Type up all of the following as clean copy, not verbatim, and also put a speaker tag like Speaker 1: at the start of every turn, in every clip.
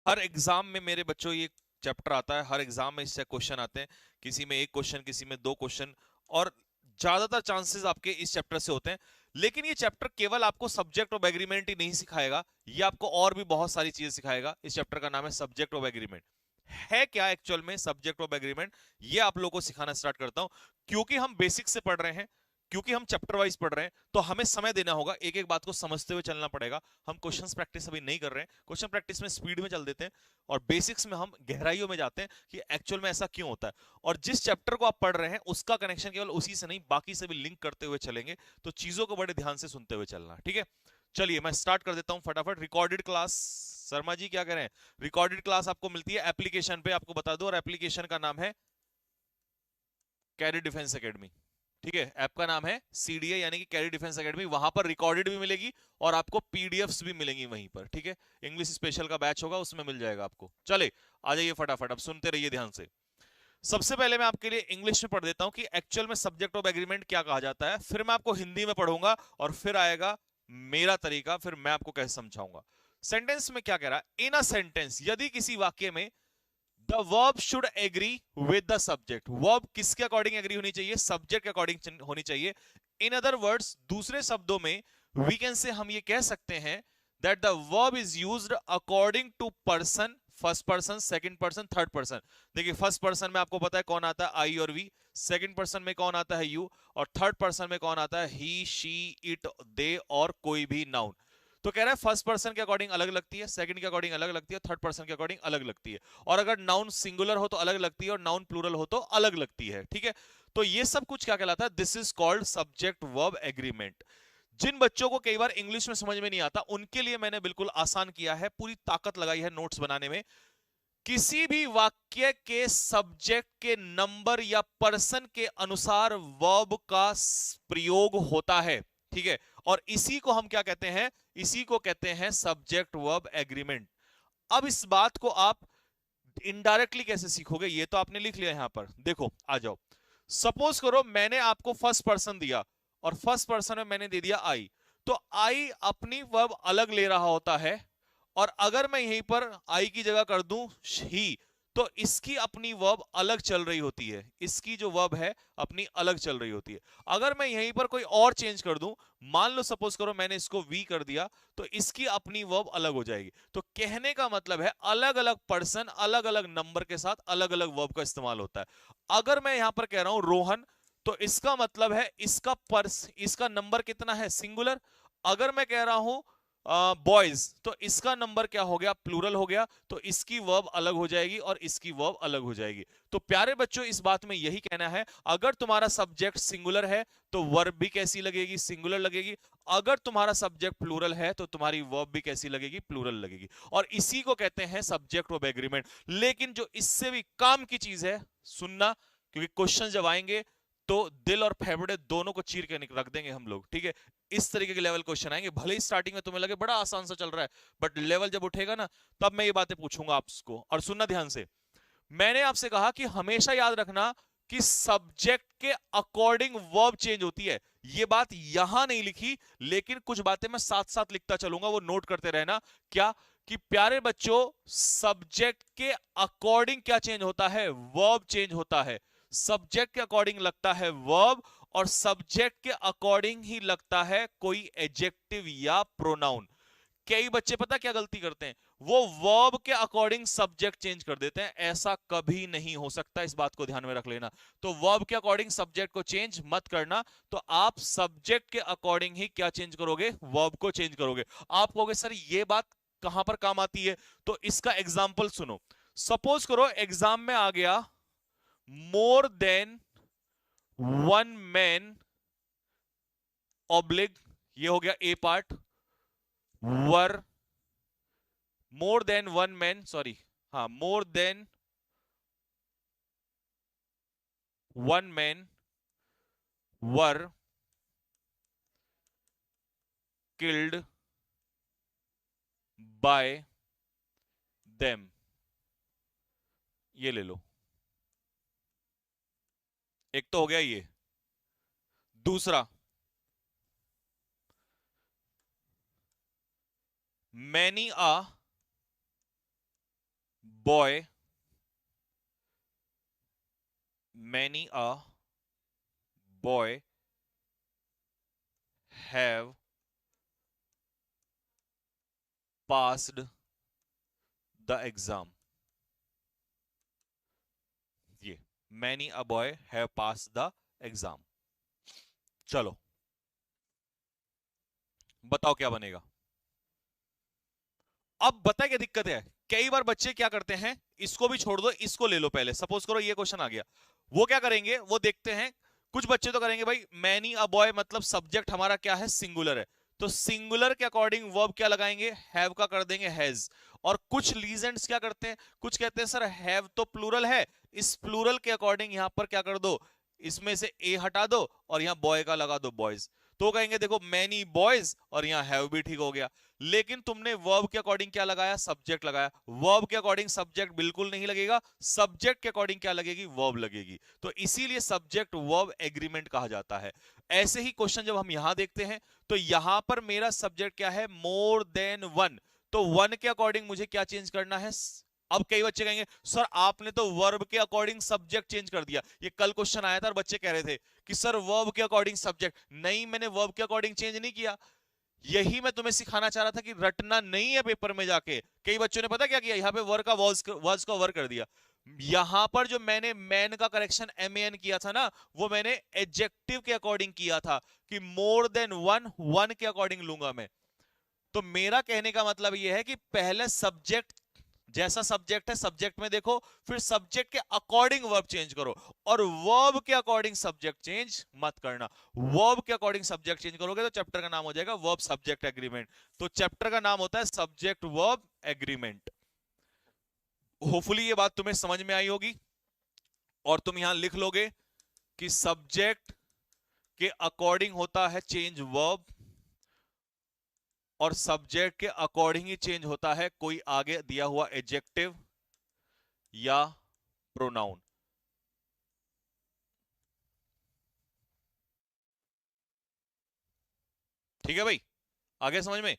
Speaker 1: हर exam में मेरे बच्चों ये चैप्टर आता है, हर एग्जाम में इससे क्वेश्चन आते हैं। किसी में एक क्वेश्चन, किसी में दो क्वेश्चन, और ज्यादातर चांसेस आपके इस चैप्टर से होते हैं। लेकिन ये चैप्टर केवल आपको सब्जेक्ट ऑफ एग्रीमेंट ही नहीं सिखाएगा, ये आपको और भी बहुत सारी चीजें सिखाएगा। इस चैप्टर का नाम है सब्जेक्ट ऑफ एग्रीमेंट। है क्या एक्चुअल में सब्जेक्ट ऑफ एग्रीमेंट, ये आप लोगों को सिखाना स्टार्ट करता हूं। क्योंकि हम बेसिक से पढ़ रहे हैं, क्योंकि हम चैप्टर वाइज पढ़ रहे हैं, तो हमें समय देना होगा, एक एक बात को समझते हुए चलना पड़ेगा। हम क्वेश्चंस प्रैक्टिस अभी नहीं कर रहे हैं, क्वेश्चन प्रैक्टिस में स्पीड में चल देते हैं, और बेसिक्स में हम गहराइयों में जाते हैं कि एक्चुअल में ऐसा क्यों होता है। और जिस चैप्टर को आप पढ़ रहे हैं उसका कनेक्शन केवल उसी से नहीं, बाकी से भी लिंक करते हुए चलेंगे। तो चीजों को बड़े ध्यान से सुनते हुए चलना, ठीक है। चलिए मैं स्टार्ट कर देता हूं फटाफट। रिकॉर्डेड क्लास, शर्मा जी क्या करें, रिकॉर्डेड क्लास आपको मिलती है एप्लीकेशन पे, आपको बता दो, और एप्लीकेशन का नाम है कैरियर डिफेंस एकेडमी। ठीक है, ऐप का नाम है सीडीए यानी कि कैरियर डिफेंस एकेडमी। वहां पर रिकॉर्डेड भी मिलेगी और आपको पीडीएफ्स भी मिलेंगी वहीं पर, ठीक है। इंग्लिश स्पेशल का बैच होगा, उसमें मिल जाएगा आपको। चले आ जाइए फटाफट, अब सुनते रहिए ध्यान से। सबसे पहले मैं आपके लिए इंग्लिश में पढ़ देता हूं कि एक्चुअल में सब्जेक्ट ऑफ एग्रीमेंट क्या कहा जाता है, फिर मैं आपको हिंदी में पढ़ूंगा, और फिर आएगा मेरा तरीका, फिर मैं आपको कैसे समझाऊंगा। सेंटेंस में क्या कह रहा है, इन अ सेंटेंस, यदि किसी वाक्य में the verb should agree with the subject, verb किसके अकॉर्डिंग एग्री होनी चाहिए, सब्जेक्ट के अकॉर्डिंग होनी चाहिए। इन अदर वर्ड्स, दूसरे शब्दों में, वी कैन से, हम ये कह सकते हैं that the verb is used according to person, first person, second person, third person. देखिए फर्स्ट पर्सन में आपको पता है कौन आता है, आई और वी। सेकंड पर्सन में कौन आता है, यू। और थर्ड पर्सन में कौन आता है, ही, शी, इट, दे, और कोई भी नाउन। तो कह रहा है फर्स्ट पर्सन के अकॉर्डिंग अलग लगती है, सेकंड के अकॉर्डिंग अलग लगती है, थर्ड पर्सन के अकॉर्डिंग अलग लगती है। और अगर नाउन सिंगुलर हो तो अलग लगती है, और नाउन प्लूरल हो तो अलग लगती है, ठीक है। तो ये सब कुछ क्या कहलाता है, this is called subject verb agreement. जिन बच्चों को कई बार इंग्लिश में समझ में नहीं आता, उनके लिए मैंने बिल्कुल आसान किया है, पूरी ताकत लगाई है नोट्स बनाने में। किसी भी वाक्य के सब्जेक्ट के नंबर या पर्सन के अनुसार वर्ब का प्रयोग होता है, ठीक है। और इसी को हम क्या कहते हैं, इसी को कहते हैं सब्जेक्ट वर्ब एग्रीमेंट। अब इस बात को आप इनडायरेक्टली कैसे सीखोगे, ये तो आपने लिख लिया यहां पर, देखो आ जाओ। सपोज करो मैंने आपको फर्स्ट पर्सन दिया, और फर्स्ट पर्सन में मैंने दे दिया आई। तो आई अपनी वर्ब अलग ले रहा होता है, और अगर मैं यहीं पर आई की जगह कर दूं ही, तो इसकी अपनी वर्ब अलग चल रही होती है, इसकी जो वर्ब है अपनी अलग चल रही होती है। अगर मैं यहीं पर कोई और चेंज कर दूं, मान लो सपोज करो मैंने इसको वी कर दिया, तो इसकी अपनी वर्ब अलग हो जाएगी। तो कहने का मतलब है अलग अलग पर्सन अलग अलग नंबर के साथ अलग अलग वर्ब का इस्तेमाल होता है। अगर मैं यहां पर कह रहा हूं रोहन, तो इसका मतलब है इसका नंबर कितना है, सिंगुलर। अगर मैं कह रहा हूं बॉयज, तो इसका नंबर क्या हो गया, प्लूरल हो गया। तो इसकी वर्ब अलग हो जाएगी और इसकी वर्ब अलग हो जाएगी। तो प्यारे बच्चों इस बात में यही कहना है, अगर तुम्हारा सब्जेक्ट सिंगुलर है तो वर्ब भी कैसी लगेगी, सिंगुलर लगेगी। अगर तुम्हारा सब्जेक्ट प्लूरल है तो तुम्हारी वर्ब भी कैसी लगेगी, प्लूरल लगेगी। और इसी को कहते हैं सब्जेक्ट ऑफ एग्रीमेंट। लेकिन जो इससे भी काम की चीज है, सुनना, क्योंकि क्वेश्चन जब आएंगे तो दिल और फेफड़े दोनों को चीर के रख देंगे हम लोग, ठीक है। इस तरीके के लेवल क्वेश्चन आएंगे, भले ही स्टार्टिंग में तुम्हें लगे बड़ा आसान सा चल रहा है, बट लेवल जब उठेगा ना, तब मैं ये बातें पूछूंगा आपको। और सुनना ध्यान से, मैंने आपसे कहा कि हमेशा याद रखना कि सब्जेक्ट के अकॉर्डिंग वर्ब चेंज होती है। ये बात यहां नहीं लिखी, लेकिन कुछ बातें मैं साथ साथ लिखता चलूंगा, वो नोट करते रहना। क्या, कि प्यारे बच्चों, सब्जेक्ट के अकॉर्डिंग क्या चेंज होता है, वर्ब चेंज होता है। सब्जेक्ट के अकॉर्डिंग लगता है वर्ब, और सब्जेक्ट के अकॉर्डिंग ही लगता है कोई एडजेक्टिव या प्रोनाउन। कई बच्चे पता क्या गलती करते हैं, वो वर्ब के अकॉर्डिंग सब्जेक्ट चेंज कर देते हैं। ऐसा कभी नहीं हो सकता, इस बात को ध्यान में रख लेना। तो वर्ब के अकॉर्डिंग सब्जेक्ट को चेंज मत करना। तो आप सब्जेक्ट के अकॉर्डिंग ही क्या चेंज करोगे, वर्ब को चेंज करोगे। आप कहोगे सर ये बात कहां पर काम आती है, तो इसका एग्जाम्पल सुनो। सपोज करो एग्जाम में आ गया more than one man oblique, ये हो गया A part, were, more than one man, sorry, हाँ, more than one man were killed by them, ये ले लो। एक तो हो गया ये। दूसरा, many a boy, many a boy have passed the exam. ये many a boy have passed the exam. चलो बताओ क्या बनेगा। अब बताए क्या दिक्कत है, कई बार बच्चे क्या करते हैं, इसको भी छोड़ दो, इसको ले लो पहले, सपोज करो ये क्वेश्चन आ गया, वो क्या करेंगे, वो देखते हैं, कुछ बच्चे तो करेंगे भाई मैनी अ बॉय मतलब सब्जेक्ट हमारा क्या है, सिंगुलर है, तो सिंगुलर के अकॉर्डिंग वर्ब क्या लगाएंगे, हैव का कर देंगे हैज। और कुछ लीजेंड्स क्या करते हैं, कुछ कहते हैं सर हैव तो प्लूरल है, इस प्लूरल के अकॉर्डिंग यहां पर क्या कर दो, इसमें से ए हटा दो और यहां बॉय का लगा दो बॉयज, तो कहेंगे देखो मैनी बॉयज और यहां हैव भी ठीक हो गया। लेकिन तुमने वर्ब के अकॉर्डिंग क्या लगाया, सब्जेक्ट लगाया, वर्ब के अकॉर्डिंग सब्जेक्ट बिल्कुल नहीं लगेगा, सब्जेक्ट के अकॉर्डिंग क्या लगेगी, वर्ब लगेगी, तो इसीलिए सब्जेक्ट वर्ब एग्रीमेंट कहा जाता है। ऐसे ही क्वेश्चन जब हम यहां देखते हैं, तो यहां पर मेरा सब्जेक्ट क्या है, मोर देन वन, तो वन के अकॉर्डिंग मुझे क्या चेंज करना है। अब कई बच्चे कहेंगे सर आपने तो वर्ब के अकॉर्डिंग सब्जेक्ट चेंज कर दिया, ये कल क्वेश्चन आया था और बच्चे कह रहे थे कि सर वर्ब के अकॉर्डिंग सब्जेक्ट, नहीं मैंने वर्ब के अकॉर्डिंग चेंज नहीं किया, यही मैं तुम्हें सिखाना चाह रहा था कि रटना नहीं है पेपर में जाके। कई बच्चों ने पता क्या किया, यहाँ पे वर्ब का वर्ज का वर्क कर दिया, यहां पर जो मैंने मैन का करेक्शन MAN किया था ना, वो मैंने एडजेक्टिव के अकॉर्डिंग किया था कि मोर देन वन, वन के अकॉर्डिंग लूंगा मैं। तो मेरा कहने का मतलब यह है कि पहले सब्जेक्ट, जैसा सब्जेक्ट है सब्जेक्ट में देखो, फिर सब्जेक्ट के अकॉर्डिंग वर्ब चेंज करो, और वर्ब के अकॉर्डिंग सब्जेक्ट चेंज मत करना। वर्ब के अकॉर्डिंग सब्जेक्ट चेंज करोगे तो चैप्टर का नाम हो जाएगा वर्ब सब्जेक्ट एग्रीमेंट, तो चैप्टर का नाम होता है सब्जेक्ट वर्ब एग्रीमेंट। होपफुली ये बात तुम्हें समझ में आई होगी, और तुम यहां लिख लोगे कि सब्जेक्ट के अकॉर्डिंग होता है चेंज वर्ब, और सब्जेक्ट के अकॉर्डिंग ही चेंज होता है कोई आगे दिया हुआ एडजेक्टिव या प्रोनाउन। ठीक है भाई, आगे समझ में।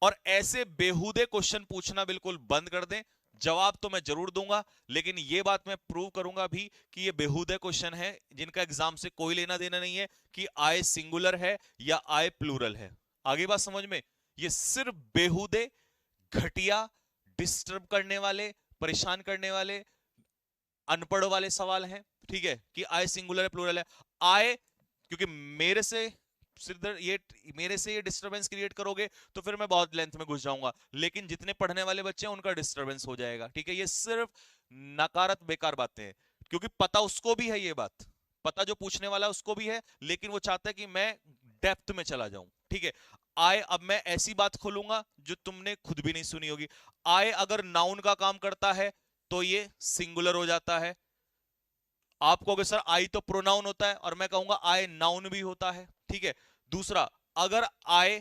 Speaker 1: और ऐसे बेहुदे क्वेश्चन पूछना बिल्कुल बंद कर दें, जवाब तो मैं जरूर दूंगा, लेकिन यह बात मैं प्रूव करूंगा भी कि ये बेहुदे क्वेश्चन है जिनका एग्जाम से कोई लेना देना नहीं है कि आय सिंगुलर है या आय प्लूरल है। आगे बात समझ में, ये सिर्फ बेहुदे, घटिया, डिस्टर्ब करने वाले, परेशान करने वाले, अनपढ़ वाले सवाल हैं। ठीक है, कि आय सिंगुलर है प्लूरल है, आय, क्योंकि मेरे से ये डिस्टरबेंस क्रिएट करोगे तो फिर मैं बहुत लेंथ में घुस जाऊंगा, लेकिन जितने पढ़ने वाले बच्चे हैं उनका डिस्टरबेंस हो जाएगा। ठीक है, ये सिर्फ नकारत बेकार बातें हैं, क्योंकि पता उसको भी है, ये बात पता जो पूछने वाला है उसको भी है, लेकिन वो चाहता है कि मैं डेप्थ में चला जाऊं। ठीक है, आय, अब मैं ऐसी बात खोलूंगा जो तुमने खुद भी नहीं सुनी होगी। आय अगर नाउन का काम करता है तो ये सिंगुलर हो जाता है, आप कहोगे सर आई तो प्रोनाउन होता है, और मैं कहूंगा आई नाउन भी होता है। ठीक है, दूसरा, अगर आई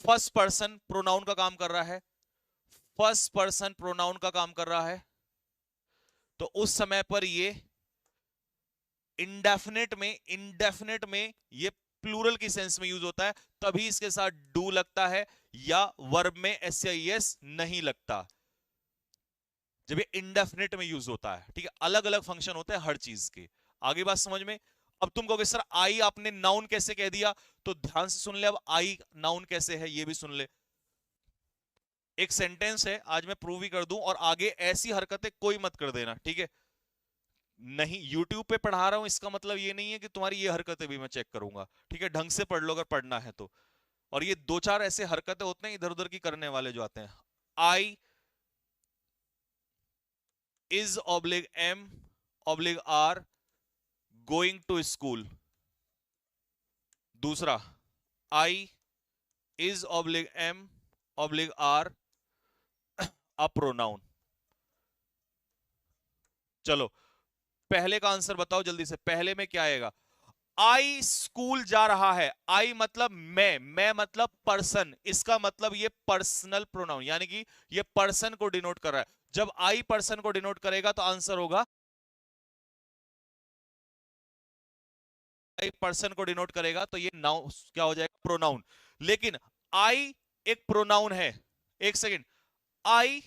Speaker 1: फर्स्ट पर्सन प्रोनाउन का काम कर रहा है, फर्स्ट पर्सन प्रोनाउन का काम कर रहा है, तो उस समय पर ये इंडेफिनेट में ये प्लूरल की सेंस में यूज होता है, तभी इसके साथ डू लगता है, या वर्ब में SIS नहीं लगता जब ये इंडेफिनेट में यूज होता है। ठीक है, अलग अलग फंक्शन होते हैं हर चीज के। आगे बात समझ में। अब तुम कहोगे सर आई आपने नाउन कैसे कह दिया, तो ध्यान से सुन ले, अब आई नाउन कैसे है ये भी सुन ले। एक सेंटेंस है, आज मैं प्रूव ही कर दूं, और आगे ऐसी हरकतें कोई मत कर देना। ठीक है, नहीं यूट्यूब पे पढ़ा रहा हूं इसका मतलब ये नहीं है कि तुम्हारी ये हरकतें भी मैं चेक करूंगा। ठीक है, ढंग से पढ़ लो अगर पढ़ना है तो। और ये दो चार ऐसे हरकतें होते हैं इधर उधर की करने वाले जो आते हैं, आई is oblique M oblique R going to school। दूसरा, I is oblique M oblique R a pronoun। चलो पहले का आंसर बताओ जल्दी से, पहले में क्या आएगा, आई स्कूल जा रहा है, आई मतलब मैं मतलब पर्सन, इसका मतलब ये पर्सनल प्रोनाउन, यानी कि ये पर्सन को डिनोट कर रहा है। जब आई पर्सन को डिनोट करेगा तो आंसर होगा, आई पर्सन को डिनोट करेगा तो ये नाउन क्या हो जाएगा, प्रोनाउन। लेकिन आई एक प्रोनाउन है, एक second, I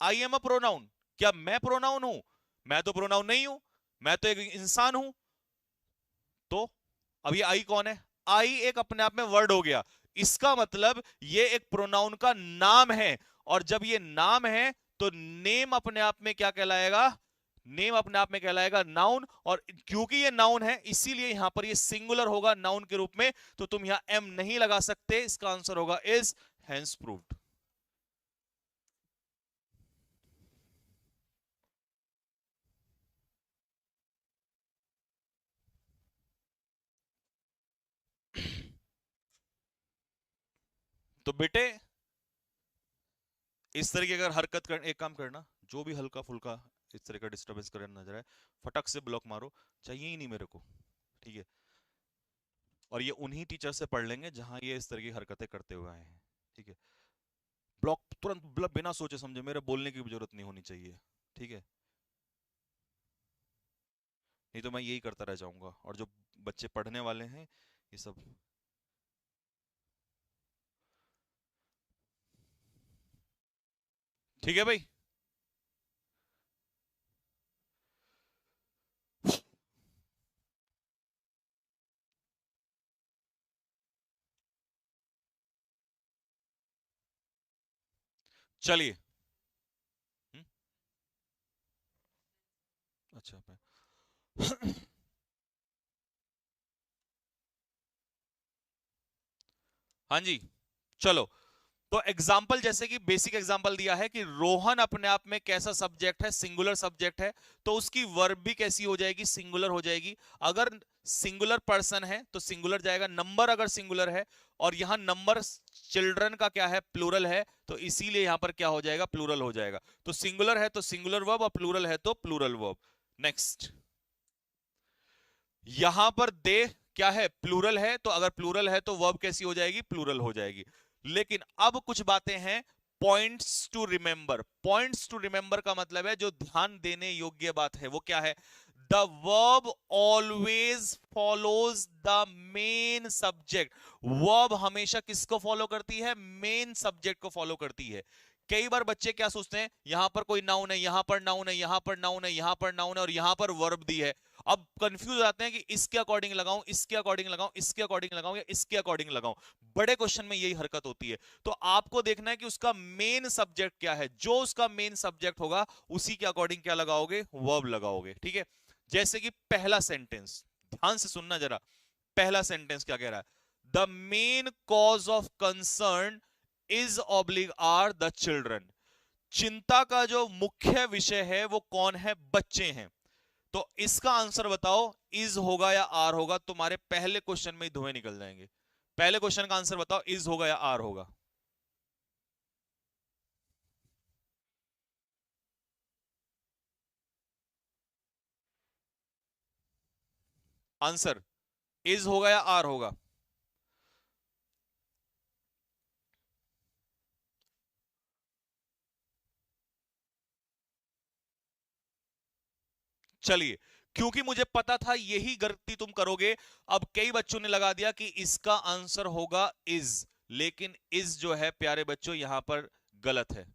Speaker 1: I am a pronoun, क्या मैं प्रोनाउन हूं? मैं तो प्रोनाउन नहीं हूं, मैं तो एक इंसान हूं। तो अब ये आई कौन है? आई एक अपने आप में वर्ड हो गया, इसका मतलब ये एक प्रोनाउन का नाम है। और जब ये नाम है तो नेम अपने आप में क्या कहलाएगा? नेम अपने आप में कहलाएगा नाउन। और क्योंकि ये नाउन है इसीलिए यहां पर ये सिंगुलर होगा नाउन के रूप में, तो तुम यहां एम नहीं लगा सकते, इसका आंसर होगा इज, हेंस प्रूव्ड। तो बेटे इस तरह की अगर हरकत कर, एक काम करना, जो भी हल्का फुल्का इस तरह का डिस्टरबेंस करे नजर आए, फटक से ब्लॉक मारो, चाहिए ही नहीं मेरे को, ठीक है? और ये उन्हीं टीचर से पढ़ लेंगे जहां ये इस तरह की हरकतें करते हुए आए हैं, ठीक है? ब्लॉक तुरंत, बिना सोचे समझे, मेरे बोलने की भी जरूरत नहीं होनी चाहिए, ठीक है? नहीं तो मैं यही करता रह जाऊंगा, और जो बच्चे पढ़ने वाले हैं ये सब। ठीक है भाई। चलिए। हम्म, अच्छा मैं हाँ जी, चलो। तो एग्जाम्पल, जैसे कि बेसिक एग्जाम्पल दिया है कि रोहन अपने आप में कैसा सब्जेक्ट है? सिंगुलर सब्जेक्ट है, तो उसकी वर्ब भी कैसी हो जाएगी? सिंगुलर हो जाएगी। अगर सिंगुलर पर्सन है तो सिंगुलर जाएगा, नंबर अगर सिंगुलर है, और यहां नंबर चिल्ड्रन का क्या है? प्लूरल है, तो इसीलिए यहां पर क्या हो जाएगा? प्लूरल हो जाएगा। तो सिंगुलर है तो सिंगुलर वर्ब, और प्लूरल है तो प्लूरल वर्ब। नेक्स्ट, यहां पर दे क्या है? प्लूरल है, तो अगर प्लूरल है तो वर्ब कैसी हो जाएगी? प्लूरल हो जाएगी। लेकिन अब कुछ बातें हैं points to remember. Points to remember का मतलब है जो ध्यान देने योग्य बात है, वो क्या है? The verb always follows the main subject. Verb हमेशा किसको फॉलो करती है? मेन सब्जेक्ट को फॉलो करती है। कई बार बच्चे क्या सोचते हैं, यहां पर कोई नाउन है, यहां पर नाउन है, यहां पर नाउन है, यहां पर नाउन है, और यहां पर वर्ब दी है। अब कंफ्यूज हो जाते हैं कि इसके अकॉर्डिंग लगाऊं, इसके अकॉर्डिंग लगाऊं, इसके अकॉर्डिंग लगाऊं, या इसके अकॉर्डिंग लगाऊं। बड़े क्वेश्चन में यही हरकत होती है। तो आपको देखना है कि उसका मेन सब्जेक्ट क्या है, जो उसका मेन सब्जेक्ट होगा उसी के अकॉर्डिंग क्या लगाओगे? वर्ब लगाओगे, ठीक है? जैसे कि पहला सेंटेंस, ध्यान से सुनना जरा। पहला सेंटेंस क्या कह रहा है? The main cause of concern is oblique are the children. चिंता का जो मुख्य विषय है वो कौन है? बच्चे हैं। तो इसका आंसर बताओ, इज होगा या आर होगा? तुम्हारे पहले क्वेश्चन में ही धुएं निकल जाएंगे। पहले क्वेश्चन का आंसर बताओ, इज होगा या आर होगा? आंसर इज होगा या आर होगा? चलिए, क्योंकि मुझे पता था यही गलती तुम करोगे, अब कई बच्चों ने लगा दिया कि इसका आंसर होगा इज। लेकिन इज जो है प्यारे बच्चों यहां पर गलत है।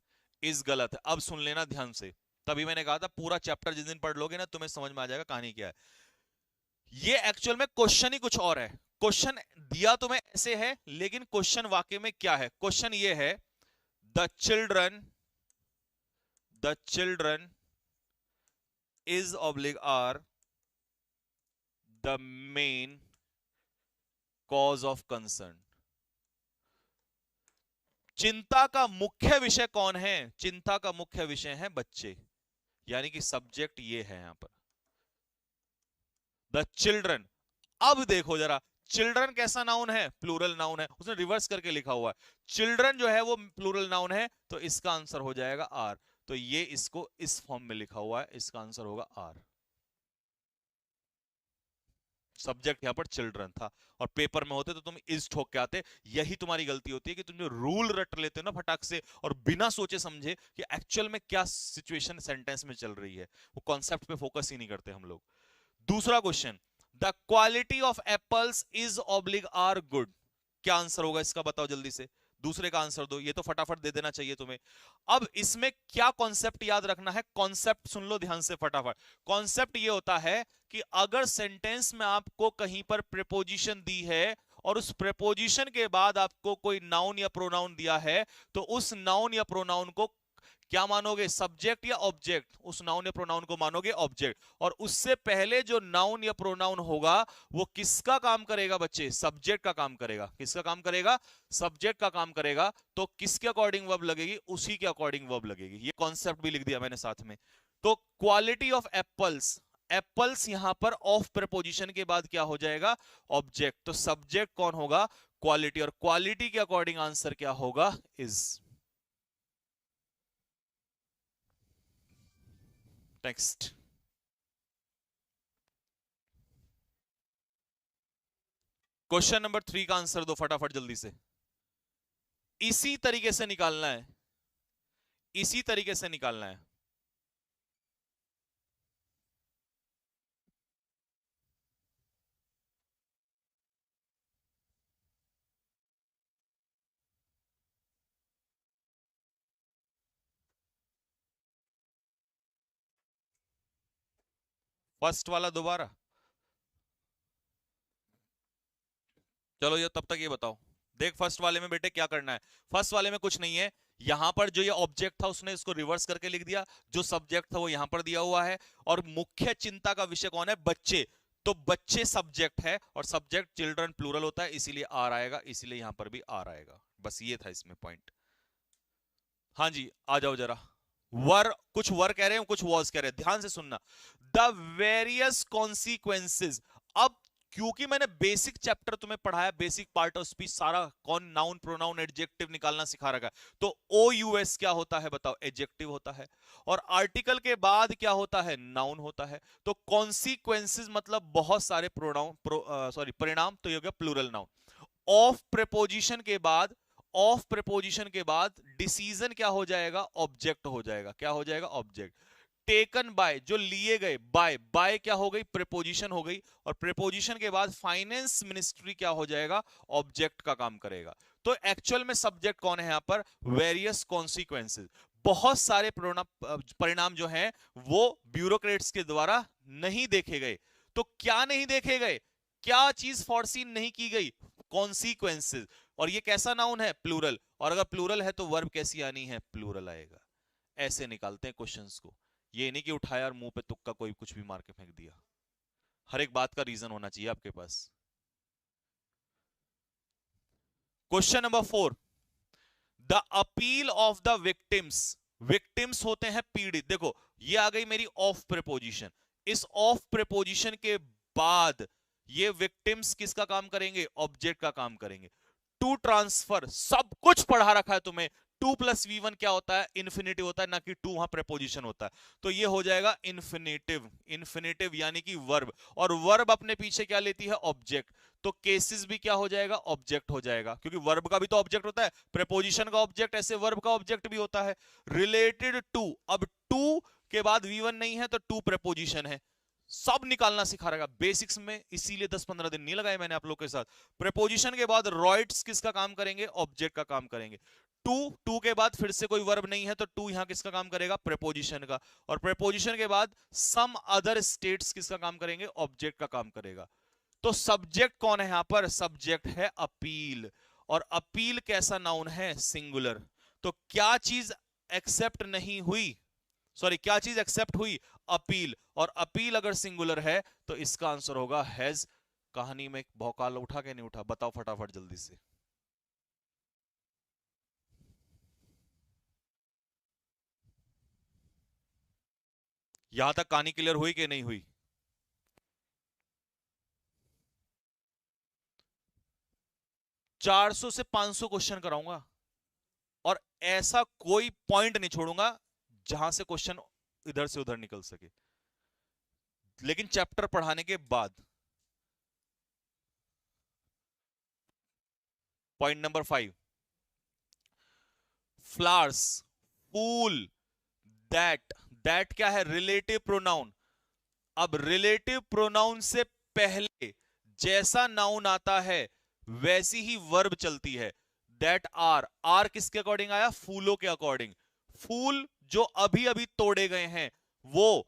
Speaker 1: इज गलत है। अब सुन लेना ध्यान से। तभी मैंने कहा था पूरा चैप्टर जिस दिन पढ़ लोगे ना, तुम्हें समझ में आ जाएगा कहानी क्या है। ये एक्चुअल में क्वेश्चन ही कुछ और है। क्वेश्चन दिया तुम्हें ऐसे है, लेकिन क्वेश्चन वाकई में क्या है? क्वेश्चन ये है, the children, the children is oblique are the main cause of concern. चिंता का मुख्य विषय कौन है? चिंता का मुख्य विषय है बच्चे, यानी कि सब्जेक्ट ये है यहां पर, द चिल्ड्रन। अब देखो जरा, चिल्ड्रन कैसा नाउन है? प्लूरल नाउन है। उसने रिवर्स करके लिखा हुआ है, चिल्ड्रन जो है वो प्लूरल नाउन है, तो इसका आंसर हो जाएगा आर। तो ये इसको इस फॉर्म में लिखा हुआ है, इसका आंसर होगा आर। सब्जेक्ट यहां पर चिल्ड्रन था, और पेपर में होते तो तुम इज ठोक के आते। यही तुम्हारी गलती होती है कि तुम जो रूल रट लेते हो ना फटाक से, और बिना सोचे समझे कि एक्चुअल में क्या सिचुएशन सेंटेंस में चल रही है, वो कॉन्सेप्ट पे फोकस ही नहीं करते हम लोग। दूसरा question, the quality of apples is oblique are good. क्या आंसर होगा इसका? बताओ जल्दी से। दूसरे का आंसर दो, ये तो फटाफट दे देना चाहिए तुम्हें। अब इसमें क्या कॉन्सेप्ट याद रखना है, कॉन्सेप्ट सुन लो ध्यान से फटाफट। कॉन्सेप्ट ये होता है कि अगर सेंटेंस में आपको कहीं पर प्रीपोजिशन दी है और उस प्रीपोजिशन के बाद आपको कोई नाउन या प्रोनाउन दिया है, तो उस नाउन या प्रोनाउन को क्या मानोगे, सब्जेक्ट या ऑब्जेक्ट? उस नाउन या प्रोनाउन को मानोगे ऑब्जेक्ट। और उससे पहले जो नाउन या प्रोनाउन होगा वो किसका काम करेगा बच्चे? सब्जेक्ट का काम करेगा। किसका काम करेगा? सब्जेक्ट का काम करेगा। तो किसके अकॉर्डिंग वर्ब लगेगी? उसी के अकॉर्डिंग वर्ब लगेगी। ये कॉन्सेप्ट भी लिख दिया मैंने साथ में। तो क्वालिटी ऑफ एप्पल्स, एप्पल्स यहां पर ऑफ प्रीपोजिशन के बाद क्या हो जाएगा? ऑब्जेक्ट। तो सब्जेक्ट कौन होगा? क्वालिटी। और क्वालिटी के अकॉर्डिंग आंसर क्या होगा? इज। नेक्स्ट क्वेश्चन नंबर 3 का आंसर दो फटाफट जल्दी से। इसी तरीके से निकालना है, इसी तरीके से निकालना है। फर्स्ट वाला दोबारा। चलो ये तब तक ये बताओ, देख फर्स्ट वाले में बेटे क्या करना है। फर्स्ट वाले में कुछ नहीं है, यहां पर जो ये ऑब्जेक्ट था उसने इसको रिवर्स करके लिख दिया, जो सब्जेक्ट था वो यहां पर दिया हुआ है, और मुख्य चिंता का विषय कौन है? बच्चे। तो बच्चे सब्जेक्ट है, और सब्जेक्ट चिल्ड्रन प्लूरल होता है, इसीलिए आर आएगा, इसीलिए यहां पर भी आर आएगा। बस ये था इसमें पॉइंट। हाँ जी आ जाओ जरा। वर, कुछ वर कह रहे हैं कुछ वॉज कह रहे हैं, ध्यान से सुनना। The various consequences. अब क्योंकि मैंने बेसिक चैप्टर तुम्हें पढ़ाया, बेसिक पार्ट ऑफ स्पीच सारा, कौन नाउन प्रोनाउन एडजेक्टिव निकालना सिखा रखा है, तो ओ यू एस क्या होता है बताओ? एडजेक्टिव होता है। और आर्टिकल के बाद क्या होता है? नाउन होता है। तो कॉन्सिक्वेंसेज मतलब बहुत सारे प्रोनाउन, सॉरी परिणाम, तो ये हो गया प्लूरल नाउन। ऑफ प्रेपोजिशन के बाद, ऑफ प्रेपोजिशन के बाद डिसीजन क्या हो जाएगा? ऑब्जेक्ट हो जाएगा। क्या हो जाएगा? ऑब्जेक्ट। टेकन बाय, जो लिए गए, बाय, बाय क्या हो गई? प्रेपोजिशन हो गई। और प्रेपोजिशन के बाद फाइनेंस मिनिस्ट्री क्या हो जाएगा? ऑब्जेक्ट का काम करेगा। तो एक्चुअल में सब्जेक्ट कौन है यहां पर? Various consequences. बहुत सारे परिणाम जो हैं वो ब्यूरोक्रेट्स के द्वारा नहीं देखे गए। तो क्या नहीं देखे गए? क्या चीज फॉरसीन नहीं की गई? कॉन्सिक्वेंसेज। और ये कैसा नाउन है? प्लूरल। और अगर प्लूरल है तो वर्ब कैसी आनी है? प्लूरल आएगा। ऐसे निकालते हैं क्वेश्चंस को। ये नहीं कि उठाया और मुंह पे तुक्का कोई कुछ भी मार के फेंक दिया। हर एक बात का रीजन होना चाहिए आपके पास। Question number 4, the appeal of the victims. Victims होते हैं पीड़ित। देखो ये आ गई मेरी ऑफ प्रीपोजिशन। इस ऑफ प्रीपोजिशन के बाद ये विक्टिम्स किसका काम करेंगे? ऑब्जेक्ट का काम करेंगे। टू ट्रांसफर, सब कुछ पढ़ा रखा है तुम्हें। 2+V1 क्या होता है? इन्फिनेटिव होता है, ना कि टू वहां प्रेपोजिशन होता है। तो ये हो जाएगा इन्फिनेटिव। इन्फिनेटिव यानी कि वर्ब, और वर्ब अपने पीछे क्या लेती है? ऑब्जेक्ट। तो केसेस भी क्या हो जाएगा? ऑब्जेक्ट हो जाएगा, क्योंकि वर्ब का भी तो ऑब्जेक्ट होता है, प्रेपोजिशन का ऑब्जेक्ट, ऐसे वर्ब का ऑब्जेक्ट भी होता है। रिलेटेड टू, अब टू के बाद V1 नहीं है तो टू प्रेपोजिशन है। सब निकालना सिखा रहेगा बेसिक्स में, इसीलिए 10-15 दिन नहीं लगाए मैंने आप लोग के साथ। प्रेपोजिशन के बाद रॉइट्स किसका काम करेंगे? ऑब्जेक्ट का काम करेंगे। टू, टू के बाद फिर से कोई वर्ब नहीं है तो टू यहां किसका काम करेगा? प्रेपोजिशन का। और प्रेपोजिशन के बाद सम अदर स्टेट्स किसका काम करेंगे? ऑब्जेक्ट का काम करेगा। तो सब्जेक्ट कौन है यहां पर? सब्जेक्ट है अपील। और अपील कैसा नाउन है? सिंगुलर। तो क्या चीज एक्सेप्ट नहीं हुई? सॉरी, क्या चीज एक्सेप्ट हुई? अपील। और अपील अगर सिंगुलर है तो इसका आंसर होगा हैज। कहानी में भौकाल उठा के नहीं उठा? बताओ फटाफट जल्दी से। यहां तक कहानी क्लियर हुई कि नहीं हुई? 400 से 500 क्वेश्चन कराऊंगा, और ऐसा कोई पॉइंट नहीं छोड़ूंगा जहां से क्वेश्चन इधर से उधर निकल सके, लेकिन चैप्टर पढ़ाने के बाद। पॉइंट नंबर 5, फ्लावर्स, फूल, दैट। दैट क्या है? Relative pronoun. अब रिलेटिव प्रोनाउन से पहले जैसा नाउन आता है वैसी ही वर्ब चलती है। दैट आर, आर किसके अकॉर्डिंग आया? फूलों के अकॉर्डिंग। फूल जो अभी अभी तोड़े गए हैं वो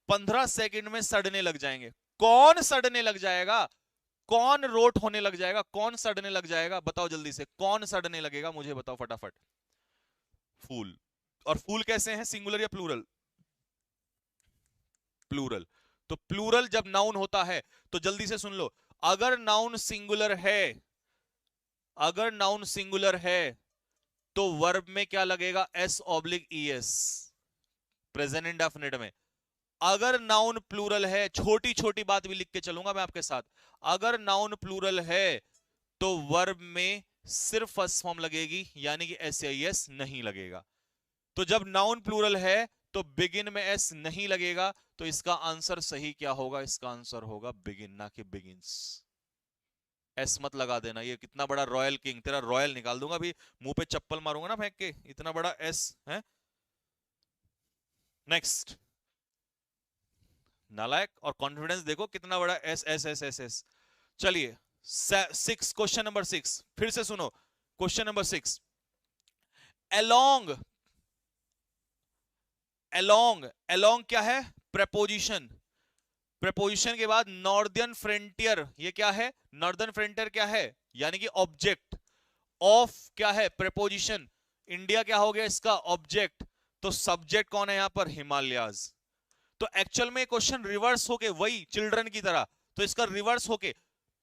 Speaker 1: 15 सेकंड में सड़ने लग जाएंगे। कौन सड़ने लग जाएगा? कौन रोट होने लग जाएगा? कौन सड़ने लग जाएगा? बताओ जल्दी से, कौन सड़ने लगेगा? मुझे बताओ फटाफट। फूल। और फूल कैसे हैं, सिंगुलर या प्लूरल? प्लूरल। तो प्लूरल जब नाउन होता है तो जल्दी से सुन लो, अगर नाउन सिंगुलर है, अगर नाउन सिंगुलर है तो वर्ब में क्या लगेगा? S oblique E S, present indefinite में। अगर नाउन प्लूरल है, छोटी छोटी बात भी लिख के चलूंगा मैं आपके साथ, अगर नाउन प्लूरल है तो वर्ब में सिर्फ फर्स्ट फॉर्म लगेगी, यानी कि एस आई एस नहीं लगेगा। तो जब नाउन प्लूरल है तो बिगिन में एस नहीं लगेगा, तो इसका आंसर सही क्या होगा? इसका आंसर होगा बिगिन, ना कि बिगिंस। एस मत लगा देना, ये कितना बड़ा रॉयल किंग, तेरा रॉयल निकाल दूंगा अभी, मुंह पे चप्पल मारूंगा ना फेंक के, इतना बड़ा एस है। नेक्स्ट, नालायक। और कॉन्फिडेंस देखो कितना बड़ा, S S S S S. चलिए, सिक्स, क्वेश्चन नंबर सिक्स, फिर से सुनो। Question number six, along, along, along क्या है? प्रेपोजिशन। प्रेपोजिशन के बाद नॉर्दर्न फ्रंटियर, ये क्या है? नॉर्दर्न फ्रंटियर क्या है? यानी कि ऑब्जेक्ट ऑफ क्या है? प्रेपोजिशन। इंडिया क्या हो गया इसका? ऑब्जेक्ट। तो सब्जेक्ट कौन है यहां पर? हिमालयाज। तो एक्चुअल में क्वेश्चन रिवर्स होके, वही चिल्ड्रन की तरह, तो इसका रिवर्स होके,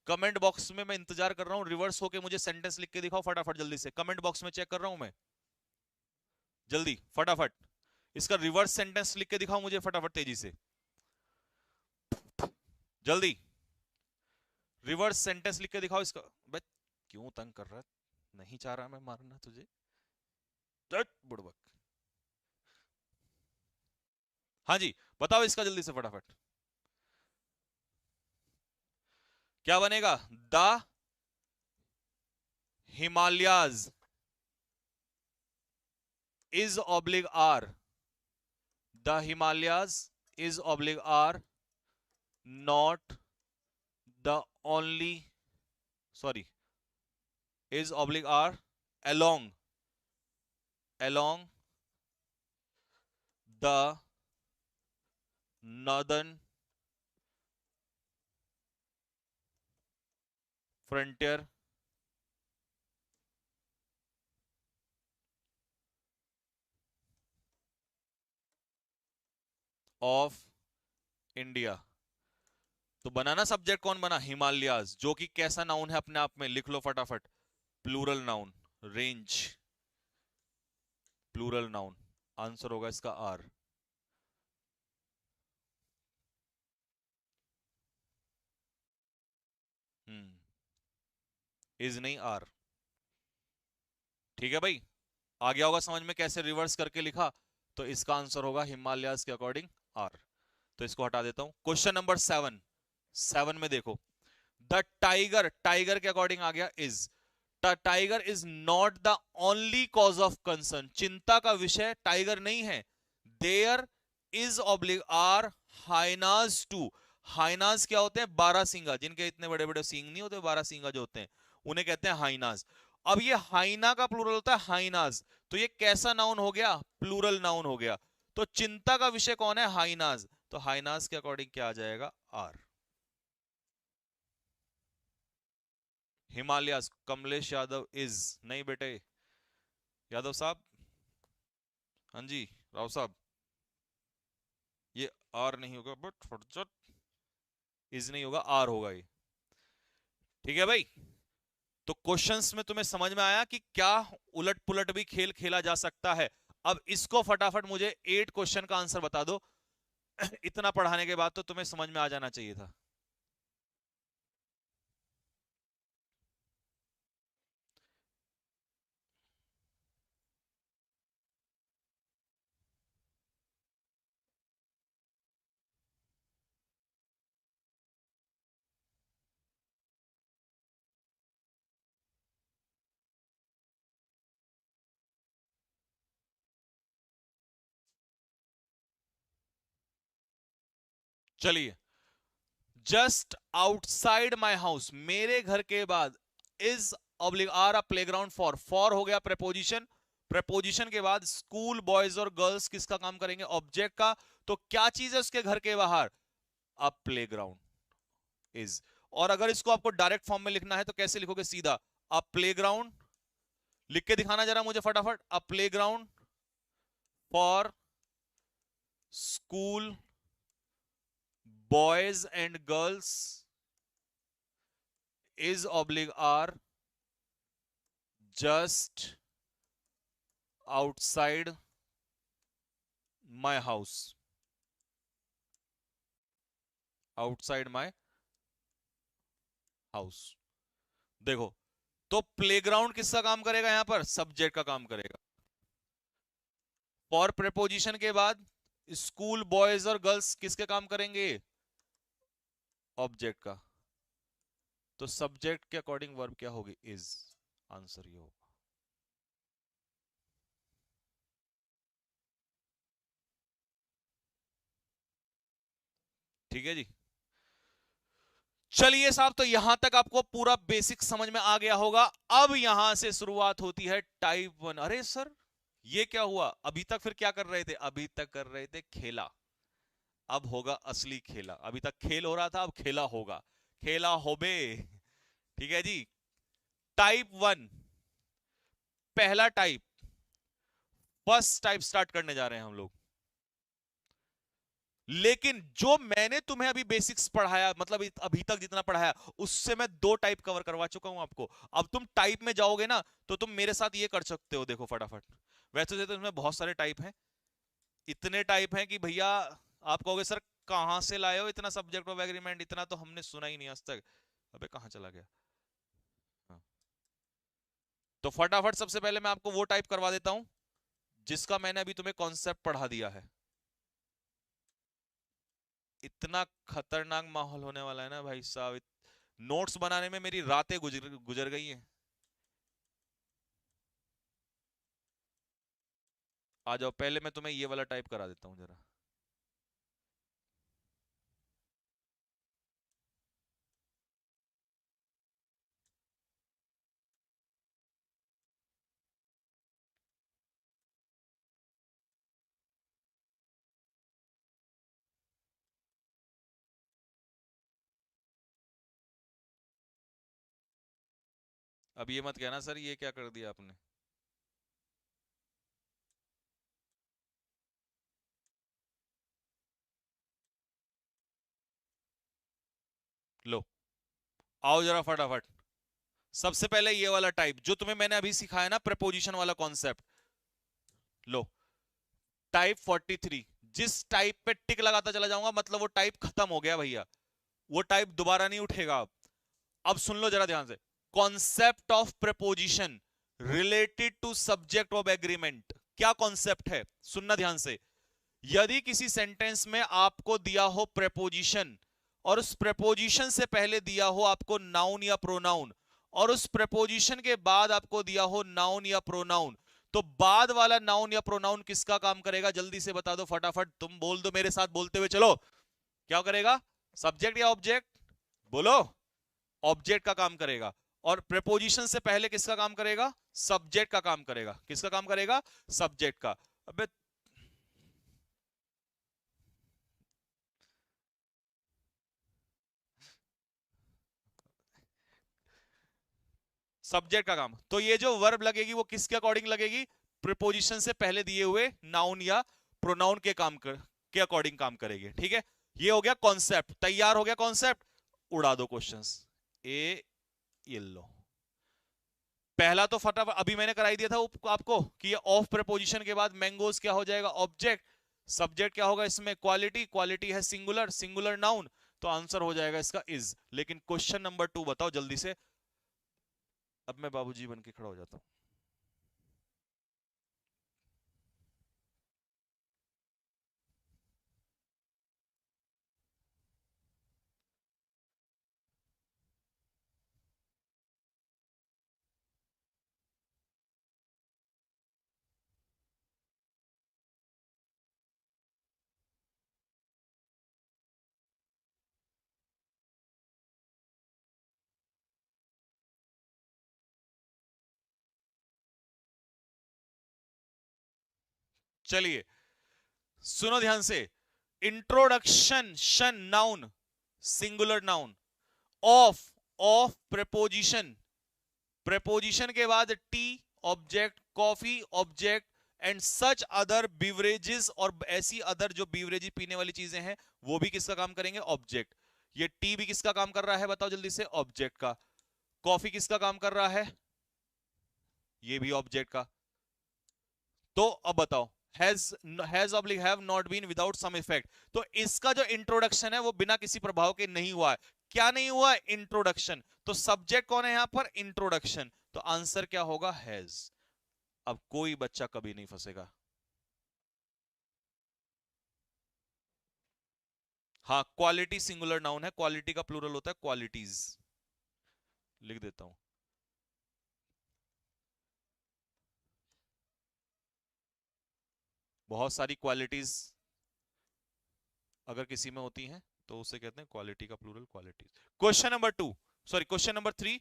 Speaker 1: कमेंट बॉक्स में मैं इंतजार कर रहा हूं, रिवर्स होके मुझे सेंटेंस लिख के दिखाओ फटाफट जल्दी से, कमेंट बॉक्स में चेक कर रहा हूं मैं, जल्दी फटाफट इसका रिवर्स सेंटेंस लिख के दिखाओ मुझे फटाफट, तेजी से, जल्दी रिवर्स सेंटेंस लिख के दिखाओ इसका। बे, क्यों तंग कर रहा है? नहीं चाह रहा मैं मारना तुझे, बुड़बक। हाँ जी, बताओ इसका जल्दी से फटाफट, क्या बनेगा? The Himalayas is oblique are, the Himalayas is oblique are not the only, sorry, is oblique are along, along the northern frontier of India। तो बनाना सब्जेक्ट कौन बना? हिमालयाज, जो कि कैसा नाउन है अपने आप में, लिख लो फटाफट, plural noun, range, plural noun, answer होगा इसका आर। इज नहीं आर। ठीक है भाई, आ गया होगा समझ में कैसे रिवर्स करके लिखा? तो इसका आंसर होगा हिमालयाज के अकॉर्डिंग आर। तो इसको हटा देता हूं। क्वेश्चन नंबर सेवन, सेवन में देखो, द टाइगर, टाइगर के अकॉर्डिंग आ गया is, the tiger is not the only cause of concern, चिंता का विषय टाइगर नहीं है। There is oblique are hyenas too, hyenas क्या होते हैं? 12 सींगा, जिनके इतने बड़े बड़े सींग नहीं होते, 12 सींगा जो होते हैं उन्हें कहते हैं हाइनाज। अब ये हाइना का प्लूरल होता है हाइनाज, तो ये कैसा नाउन हो गया? प्लूरल नाउन हो गया। तो चिंता का विषय कौन है? हाइनाज। तो हाइनाज के अकॉर्डिंग क्या आ जाएगा? आर। हिमालयाज, कमलेश यादव इज नहीं बेटे, यादव साहब, हाँ जी, राव साहब, ये आर नहीं होगा, बट फटचट, इज नहीं होगा, आर होगा ये। ठीक है भाई, तो क्वेश्चंस में तुम्हें समझ में आया कि क्या उलट पुलट भी खेल खेला जा सकता है। अब इसको फटाफट मुझे 8 क्वेश्चन का आंसर बता दो। इतना पढ़ाने के बाद तो तुम्हें समझ में आ जाना चाहिए था। चलिए, जस्ट आउटसाइड माई हाउस, मेरे घर के बाद, is oblique are a playground for हो गया प्रेपोजिशन। प्रेपोजिशन के बाद स्कूल बॉयज और गर्ल्स किसका काम करेंगे? ऑब्जेक्ट का। तो क्या चीज है उसके घर के बाहर? अ प्लेग्राउंड इज। और अगर इसको आपको डायरेक्ट फॉर्म में लिखना है तो कैसे लिखोगे? सीधा अ प्लेग्राउंड। लिख के दिखाना जरा मुझे फटाफट। A playground for school boys and girls is oblique are just outside my house. Outside my house. देखो, तो प्लेग्राउंड किसका काम करेगा? यहां पर सब्जेक्ट का काम करेगा। फॉर प्रेपोजिशन के बाद स्कूल बॉयज और गर्ल्स किसके काम करेंगे? ऑब्जेक्ट का। तो सब्जेक्ट के अकॉर्डिंग वर्ब क्या होगी? इज। आंसर ये होगा। ठीक है जी। चलिए साहब, तो यहां तक आपको पूरा बेसिक समझ में आ गया होगा। अब यहां से शुरुआत होती है टाइप वन। अरे सर, ये क्या हुआ? अभी तक फिर क्या कर रहे थे? अभी तक कर रहे थे खेला। अब होगा असली खेला। अभी तक खेल हो रहा था, अब खेला होगा। खेला होबे। ठीक है जी। टाइप वन, पहला टाइप, फर्स्ट टाइप स्टार्ट करने जा रहे हैं हम लोग। लेकिन जो मैंने तुम्हें अभी बेसिक्स पढ़ाया, मतलब अभी तक जितना पढ़ाया, उससे मैं दो टाइप कवर करवा चुका हूं आपको। अब तुम टाइप में जाओगे ना, तो तुम मेरे साथ ये कर सकते हो। देखो फटाफट। वैसे तो इसमें बहुत सारे टाइप हैं। इतने टाइप हैं कि भैया आप कहोगे सर कहां से लाए हो इतना सब्जेक्ट ऑफ एग्रीमेंट? इतना तो हमने सुना ही नहीं आज तक। अबे कहां चला गया? हाँ। तो फटाफट सबसे पहले मैं आपको वो टाइप करवा देता हूं जिसका मैंने अभी तुम्हें कॉन्सेप्ट पढ़ा दिया है। इतना खतरनाक माहौल होने वाला है ना भाई साहब। नोट्स बनाने में मेरी रातें गुजर गुजर गई हैं। आ जाओ, पहले मैं तुम्हें ये वाला टाइप करा देता हूं जरा। अब ये मत कहना सर ये क्या कर दिया आपने। लो, आओ जरा फटाफट। सबसे पहले ये वाला टाइप जो तुम्हें मैंने अभी सिखाया ना, प्रपोजिशन वाला कॉन्सेप्ट। लो, टाइप 43। जिस टाइप पे टिक लगाता चला जाऊंगा मतलब वो टाइप खत्म हो गया भैया। वो टाइप दोबारा नहीं उठेगा। अब सुन लो जरा ध्यान से। Concept of preposition related to subject of agreement. क्या कॉन्सेप्ट है? सुनना ध्यान से। यदि किसी सेंटेंस में आपको दिया हो प्रेपोजिशन, और उस प्रेपोजिशन से पहले दिया हो आपको नाउन या प्रोनाउन, और उस प्रेपोजिशन के बाद आपको दिया हो नाउन या प्रोनाउन, तो बाद वाला नाउन या प्रोनाउन किसका काम करेगा? जल्दी से बता दो फटाफट। तुम बोल दो मेरे साथ बोलते हुए चलो। क्या करेगा? सब्जेक्ट या ऑब्जेक्ट? बोलो। ऑब्जेक्ट का काम करेगा। और प्रेपोजिशन से पहले किसका काम करेगा? सब्जेक्ट का काम करेगा। किसका काम करेगा? सब्जेक्ट का। अबे, सब्जेक्ट का काम। तो ये जो वर्ब लगेगी वो किसके अकॉर्डिंग लगेगी? प्रीपोजिशन से पहले दिए हुए नाउन या प्रोनाउन के के अकॉर्डिंग काम करेगी। ठीक है। ये हो गया कॉन्सेप्ट। तैयार हो गया कॉन्सेप्ट। उड़ा दो क्वेश्चंस। ए, ये लो। पहला तो फटाफट अभी मैंने कराई दिया था आपको कि ये ऑफ प्रीपोजिशन के बाद मैंगोज क्या हो जाएगा? ऑब्जेक्ट। सब्जेक्ट क्या होगा इसमें? क्वालिटी। क्वालिटी है सिंगुलर, सिंगुलर नाउन। तो आंसर हो जाएगा इसका इज। लेकिन क्वेश्चन नंबर 2 बताओ जल्दी से। अब मैं बाबूजी बन के खड़ा हो जाता हूं। चलिए सुनो ध्यान से। इंट्रोडक्शन शन noun singular noun of of preposition preposition के बाद T object coffee object and such other beverages और ऐसी अदर जो बीवरेजेस पीने वाली चीजें हैं वो भी किसका काम करेंगे ऑब्जेक्ट। ये टी भी किसका काम कर रहा है बताओ जल्दी से ऑब्जेक्ट का। कॉफी किसका काम कर रहा है ये भी ऑब्जेक्ट का। तो अब बताओ has oblique have not been without some effect. तो इसका जो इंट्रोडक्शन है वो बिना किसी प्रभाव के नहीं हुआ है। क्या नहीं हुआ इंट्रोडक्शन। तो सब्जेक्ट कौन है यहां पर इंट्रोडक्शन। तो आंसर क्या होगा हैज। अब कोई बच्चा कभी नहीं फंसेगा। हाँ क्वालिटी सिंगुलर नाउन है क्वालिटी का प्लूरल होता है क्वालिटीज। लिख देता हूं। बहुत सारी क्वालिटीज अगर किसी में होती हैं तो उसे कहते हैं क्वालिटी का plural qualities. Question number 2 sorry question number 3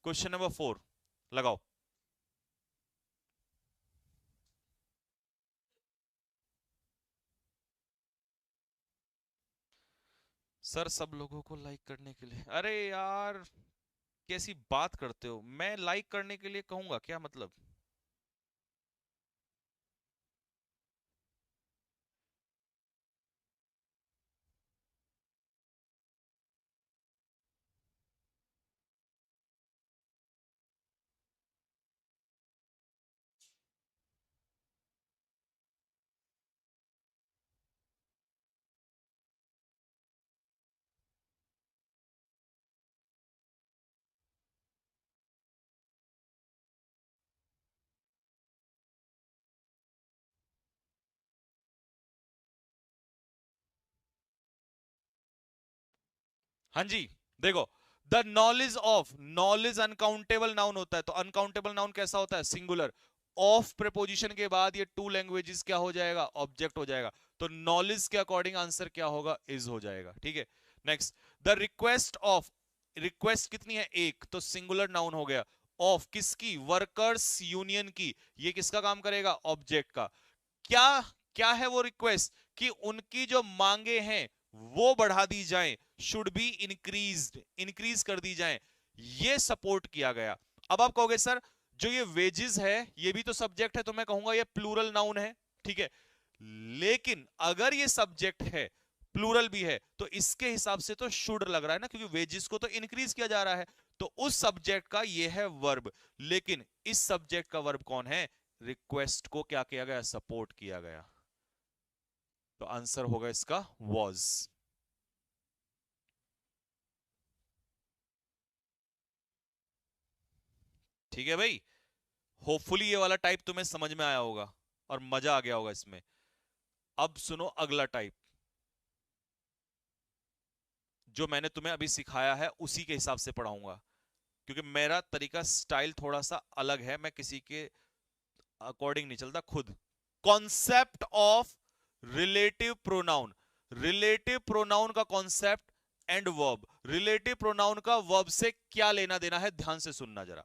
Speaker 1: question number 4 लगाओ। सर सब लोगों को लाइक करने के लिए। अरे यार कैसी बात करते हो। मैं लाइक करने के लिए कहूंगा क्या मतलब। हाँ जी देखो द नॉलेज अनकाउंटेबल नाउन होता है। तो अनकाउंटेबल नाउन कैसा होता है सिंगुलर। ऑफ प्रेपोजिशन के बाद ये टू लैंग्वेजेस क्या हो जाएगा ऑब्जेक्ट हो जाएगा। तो नॉलेज के अकॉर्डिंग आंसर क्या होगा इज हो जाएगा ठीक है। Next the request of request कितनी है एक तो सिंगुलर नाउन हो गया। ऑफ किसकी वर्कर्स यूनियन की ये किसका काम करेगा ऑब्जेक्ट का। क्या क्या है वो रिक्वेस्ट कि उनकी जो मांगे हैं वो बढ़ा दी जाएं शुड बी इंक्रीज्ड इंक्रीज कर दी जाएं ये सपोर्ट किया गया। अब आप कहोगे सर जो ये वेजेस है ये भी तो सब्जेक्ट है तो मैं कहूंगा ये प्लूरल नाउन है ठीक है। लेकिन अगर ये सब्जेक्ट है प्लूरल भी है तो इसके हिसाब से तो शुड लग रहा है ना क्योंकि वेजेस को तो इंक्रीज किया जा रहा है। तो उस सब्जेक्ट का ये है वर्ब। लेकिन इस सब्जेक्ट का वर्ब कौन है रिक्वेस्ट को क्या किया गया सपोर्ट किया गया। तो आंसर होगा इसका वॉज। ठीक है भाई। होपफुली ये वाला टाइप तुम्हें समझ में आया होगा और मजा आ गया होगा इसमें। अब सुनो अगला टाइप जो मैंने तुम्हें अभी सिखाया है उसी के हिसाब से पढ़ाऊंगा क्योंकि मेरा तरीका स्टाइल थोड़ा सा अलग है। मैं किसी के अकॉर्डिंग नहीं चलता खुद। Concept of relative pronoun. Relative pronoun का concept and verb. Relative pronoun का वर्ब से क्या लेना देना है ध्यान से सुनना जरा।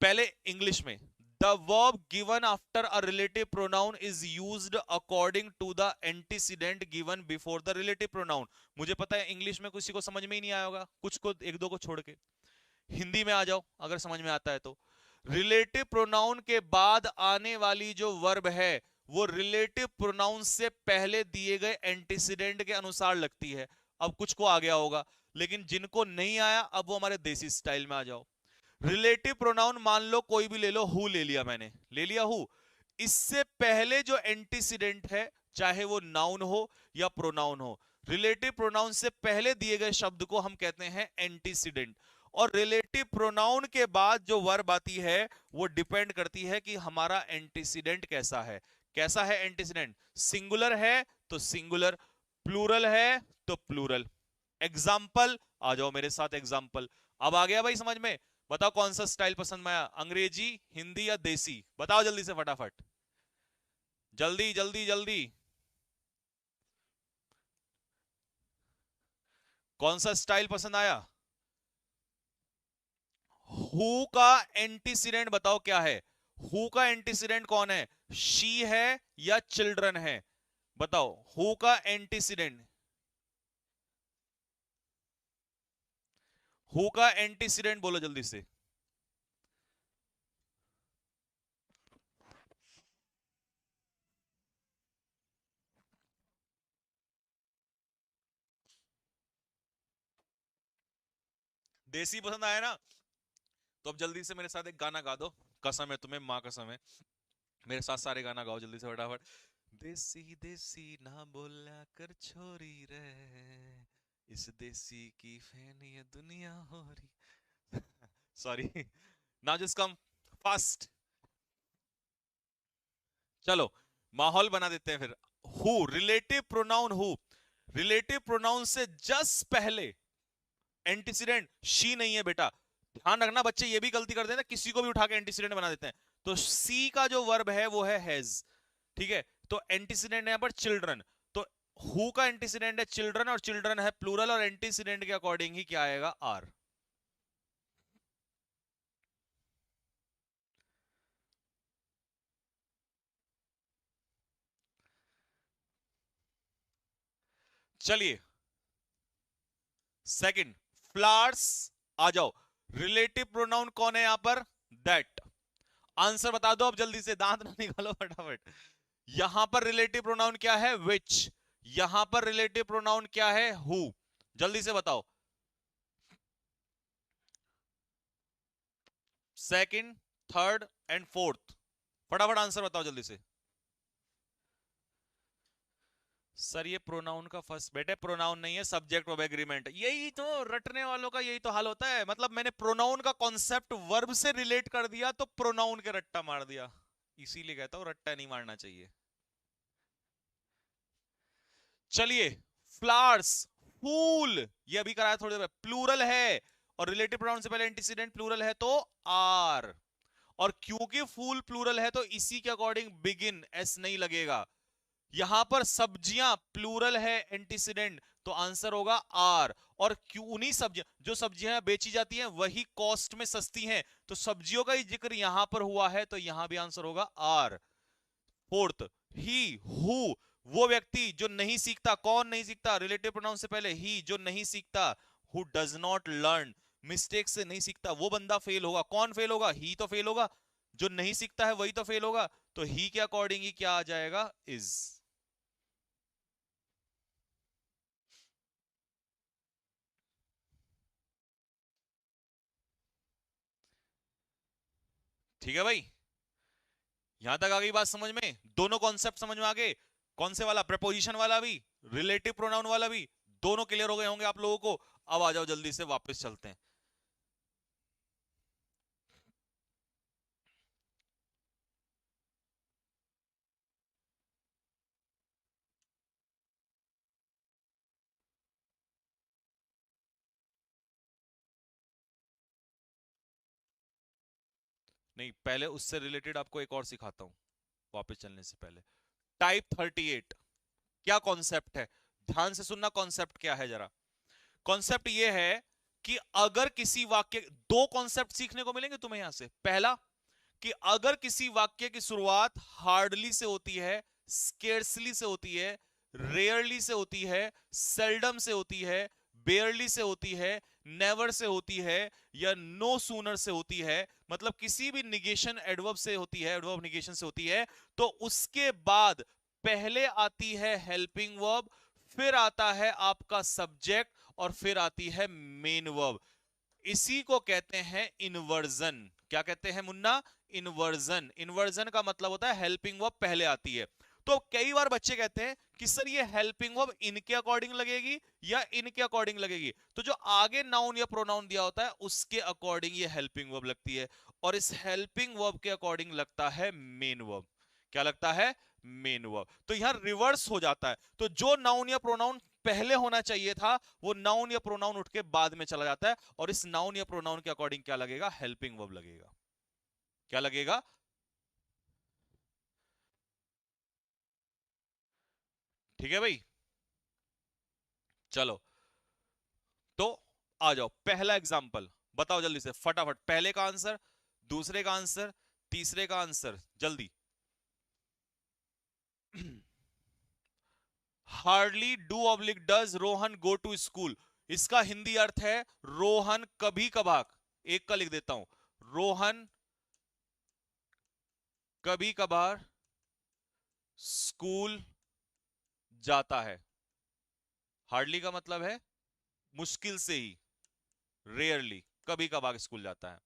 Speaker 1: पहले इंग्लिश में the verb given after a relative pronoun is used according to the antecedent given before the relative pronoun. मुझे पता है इंग्लिश में किसी को समझ में ही नहीं आया होगा कुछ को एक दो को छोड़ के। हिंदी में आ जाओ अगर समझ में आता है तो। रिलेटिव प्रोनाउन के बाद आने वाली जो वर्ब है वो रिलेटिव प्रोनाउन से पहले दिए गए एंटीसीडेंट के अनुसार लगती है। अब कुछ को आ गया होगा लेकिन जिनको नहीं आया अब वो हमारे देसी स्टाइल में आ जाओ। रिलेटिव प्रोनाउन मान लो कोई भी ले लो हु ले लिया मैंने ले लिया हु। इससे पहले जो एंटीसीडेंट है चाहे वो नाउन हो या प्रोनाउन हो रिलेटिव प्रोनाउन से पहले दिए गए शब्द को हम कहते हैं एंटीसीडेंट। और रिलेटिव प्रोनाउन के बाद जो वर्ब आती है वो डिपेंड करती है कि हमारा एंटीसीडेंट कैसा है। कैसा है एंटीसीडेंट सिंगुलर है तो सिंगुलर प्लूरल है तो प्लूरल। एग्जाम्पल आ जाओ मेरे साथ एग्जाम्पल। अब आ गया भाई समझ में। बताओ कौन सा स्टाइल पसंद में आया अंग्रेजी हिंदी या देसी बताओ जल्दी से फटाफट। जल्दी जल्दी जल्दी। कौन सा स्टाइल पसंद आया। हु का एंटीसीडेंट बताओ क्या है। हु का एंटीसीडेंट कौन है शी है या चिल्ड्रन है? बताओ, हु का एंटीसीडेंट, हु का एंटीसीडेंट बोलो जल्दी से। देसी पसंद आया ना? तो अब जल्दी से मेरे साथ एक गाना गा दो। कसम है तुम्हें, माँ कसम है। मेरे साथ सारे गाना गाओ जल्दी से फटाफट। देसी देसी ना बोला कर छोरी रे, इस देसी की फैन ये दुनिया हो रही। Sorry. Now just come fast. चलो माहौल बना देते हैं फिर। Who, relative pronoun who, relative pronoun से जस्ट पहले एंटीसीडेंट शी नहीं है बेटा। ध्यान रखना बच्चे, ये भी गलती करते हैं ना, किसी को भी उठा के एंटीसीडेंट बना देते हैं। तो सी का जो वर्ब है वो है हैज, ठीक है? तो एंटीसीडेंट है यहाँ पर चिल्ड्रन। तो हु का एंटीसीडेंट है चिल्ड्रन, और चिल्ड्रन है प्लूरल, और एंटीसीडेंट के अकॉर्डिंग ही क्या आएगा? आर। चलिए सेकंड, फ्लावर्स। आ जाओ, रिलेटिव प्रोनाउन कौन है यहां पर? दैट। आंसर बता दो अब जल्दी से, दांत ना निकालो फटाफट। यहां पर रिलेटिव प्रोनाउन क्या है? विच। यहां पर रिलेटिव प्रोनाउन क्या है? हु। जल्दी से बताओ। सेकंड, थर्ड एंड फोर्थ, फटाफट आंसर बताओ जल्दी से। सर ये प्रोनाउन का फर्स्ट, बेटे प्रोनाउन नहीं है, सब्जेक्ट ऑफ एग्रीमेंट। यही तो रटने वालों का यही तो हाल होता है। मतलब मैंने प्रोनाउन का कॉन्सेप्ट वर्ब से रिलेट कर दिया तो प्रोनाउन के रट्टा मार दिया। इसीलिए कहता हूं रट्टा नहीं मारना चाहिए। चलिए, फ्लावर्स, फूल, ये अभी कराया थोड़ी देर पहले, प्लूरल है और रिलेटिव प्रोनाउन से पहले एंटीसीडेंट प्लूरल है तो आर। और क्योंकि फूल प्लूरल है तो इसी के अकॉर्डिंग बिगिन एस नहीं लगेगा। यहां पर सब्जियां प्लूरल है, एंटीसीडेंट, तो आंसर होगा आर। और क्यों उन्हीं सब्जियां, जो सब्जियां बेची जाती हैं वही कॉस्ट में सस्ती हैं, तो सब्जियों का ही जिक्र यहां पर हुआ है तो यहां भी आंसर होगा आर। फोर्थ, ही, हु, वो व्यक्ति जो नहीं सीखता। कौन नहीं सीखता? रिलेटिव प्रोनाउन से पहले ही, जो नहीं सीखता। Who does not learn, mistake से नहीं सीखता, वो बंदा फेल होगा। कौन फेल होगा? ही तो फेल होगा। जो नहीं सीखता है वही तो फेल होगा। तो ही के अकॉर्डिंग ही क्या आ जाएगा? इज। ठीक है भाई, यहां तक आ गई बात समझ में? दोनों कॉन्सेप्ट समझ में आ गए? कौन से वाला? प्रपोजिशन वाला भी, रिलेटिव प्रोनाउन वाला भी, दोनों क्लियर हो गए होंगे आप लोगों को। अब आ जाओ जल्दी से, वापस चलते हैं। नहीं, पहले उससे रिलेटेड आपको एक और सिखाता हूं, वापस चलने से पहले। टाइप 38 क्या कॉन्सेप्ट है? ध्यान से सुनना, कॉन्सेप्ट क्या है जरा। कॉन्सेप्ट ये है कि अगर किसी वाक्य, दो कॉन्सेप्ट सीखने को मिलेंगे तुम्हें यहां से। पहला, कि अगर किसी वाक्य की शुरुआत हार्डली से होती है, स्केर्सली से होती है, रेयरली से होती है, सेल्डम से होती है, बेयरली से होती है, नेवर से होती है, या नो सूनर से होती है, मतलब किसी भी निगेशन एडवर्ब से होती है, एडवर्ब निगेशन से होती है, तो उसके बाद पहले आती है हेल्पिंग वर्ब, फिर आता है आपका सब्जेक्ट, और फिर आती है मेन वर्ब। इसी को कहते हैं इन्वर्जन। क्या कहते हैं मुन्ना? इन्वर्जन। इन्वर्जन का मतलब होता है हेल्पिंग वर्ब पहले आती है। तो कई बार बच्चे कहते हैं कि सर ये हेल्पिंग वर्ब इनके अकॉर्डिंग लगेगी या इनके अकॉर्डिंग लगेगी। तो जो आगे नाउन या प्रोनाउन दिया होता है उसके अकॉर्डिंग ये हेल्पिंग वर्ब लगती है, और इस हेल्पिंग वर्ब के अकॉर्डिंग लगता है मेन वर्ब। क्या लगता है? Main verb. तो यहां रिवर्स हो जाता है। तो जो नाउन या प्रोनाउन पहले होना चाहिए था वो नाउन या प्रोनाउन उठ के बाद में चला जाता है, और इस नाउन या प्रोनाउन के अकॉर्डिंग क्या लगेगा? हेल्पिंग वर्ब लगेगा। क्या लगेगा? ठीक है भाई, चलो। तो आ जाओ, पहला एग्जांपल बताओ जल्दी से फटाफट। पहले का आंसर, दूसरे का आंसर, तीसरे का आंसर, जल्दी। Hardly do oblique does Rohan go to school, इसका हिंदी अर्थ है रोहन कभी कभार, एक का लिख देता हूं, रोहन कभी कभार स्कूल जाता है। हार्डली का मतलब है मुश्किल से ही, रेयरली, कभी कभार स्कूल जाता है।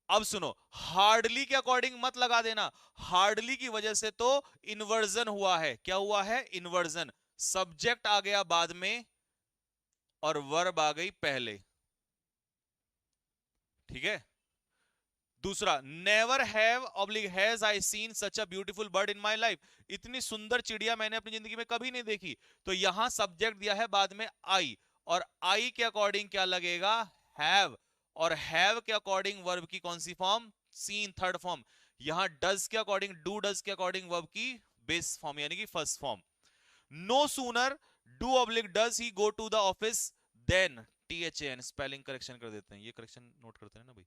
Speaker 1: अब सुनो, हार्डली के अकॉर्डिंग मत लगा देना, हार्डली की वजह से तो इन्वर्जन हुआ है। क्या हुआ है? इन्वर्जन। सब्जेक्ट आ गया बाद में और वर्ब आ गई पहले। ठीक है। दूसरा, never have oblique has I seen such a beautiful bird in my life, इतनी सुंदर चिड़िया मैंने अपनी जिंदगी में कभी नहीं देखी। तो यहां सब्जेक्ट दिया है बाद में आई, और आई के अकॉर्डिंग क्या लगेगा? हैव। और हैव के अकॉर्डिंग वर्ब की कौन सी फॉर्म? Seen, third form. यहां डज के अकॉर्डिंग, डू डज के अकॉर्डिंग वर्ब की बेस फॉर्म यानी कि first form. No sooner do oblique does he go to the office then, THAN spelling correction कर देते हैं, ये करेक्शन नोट करते हैं ना भाई।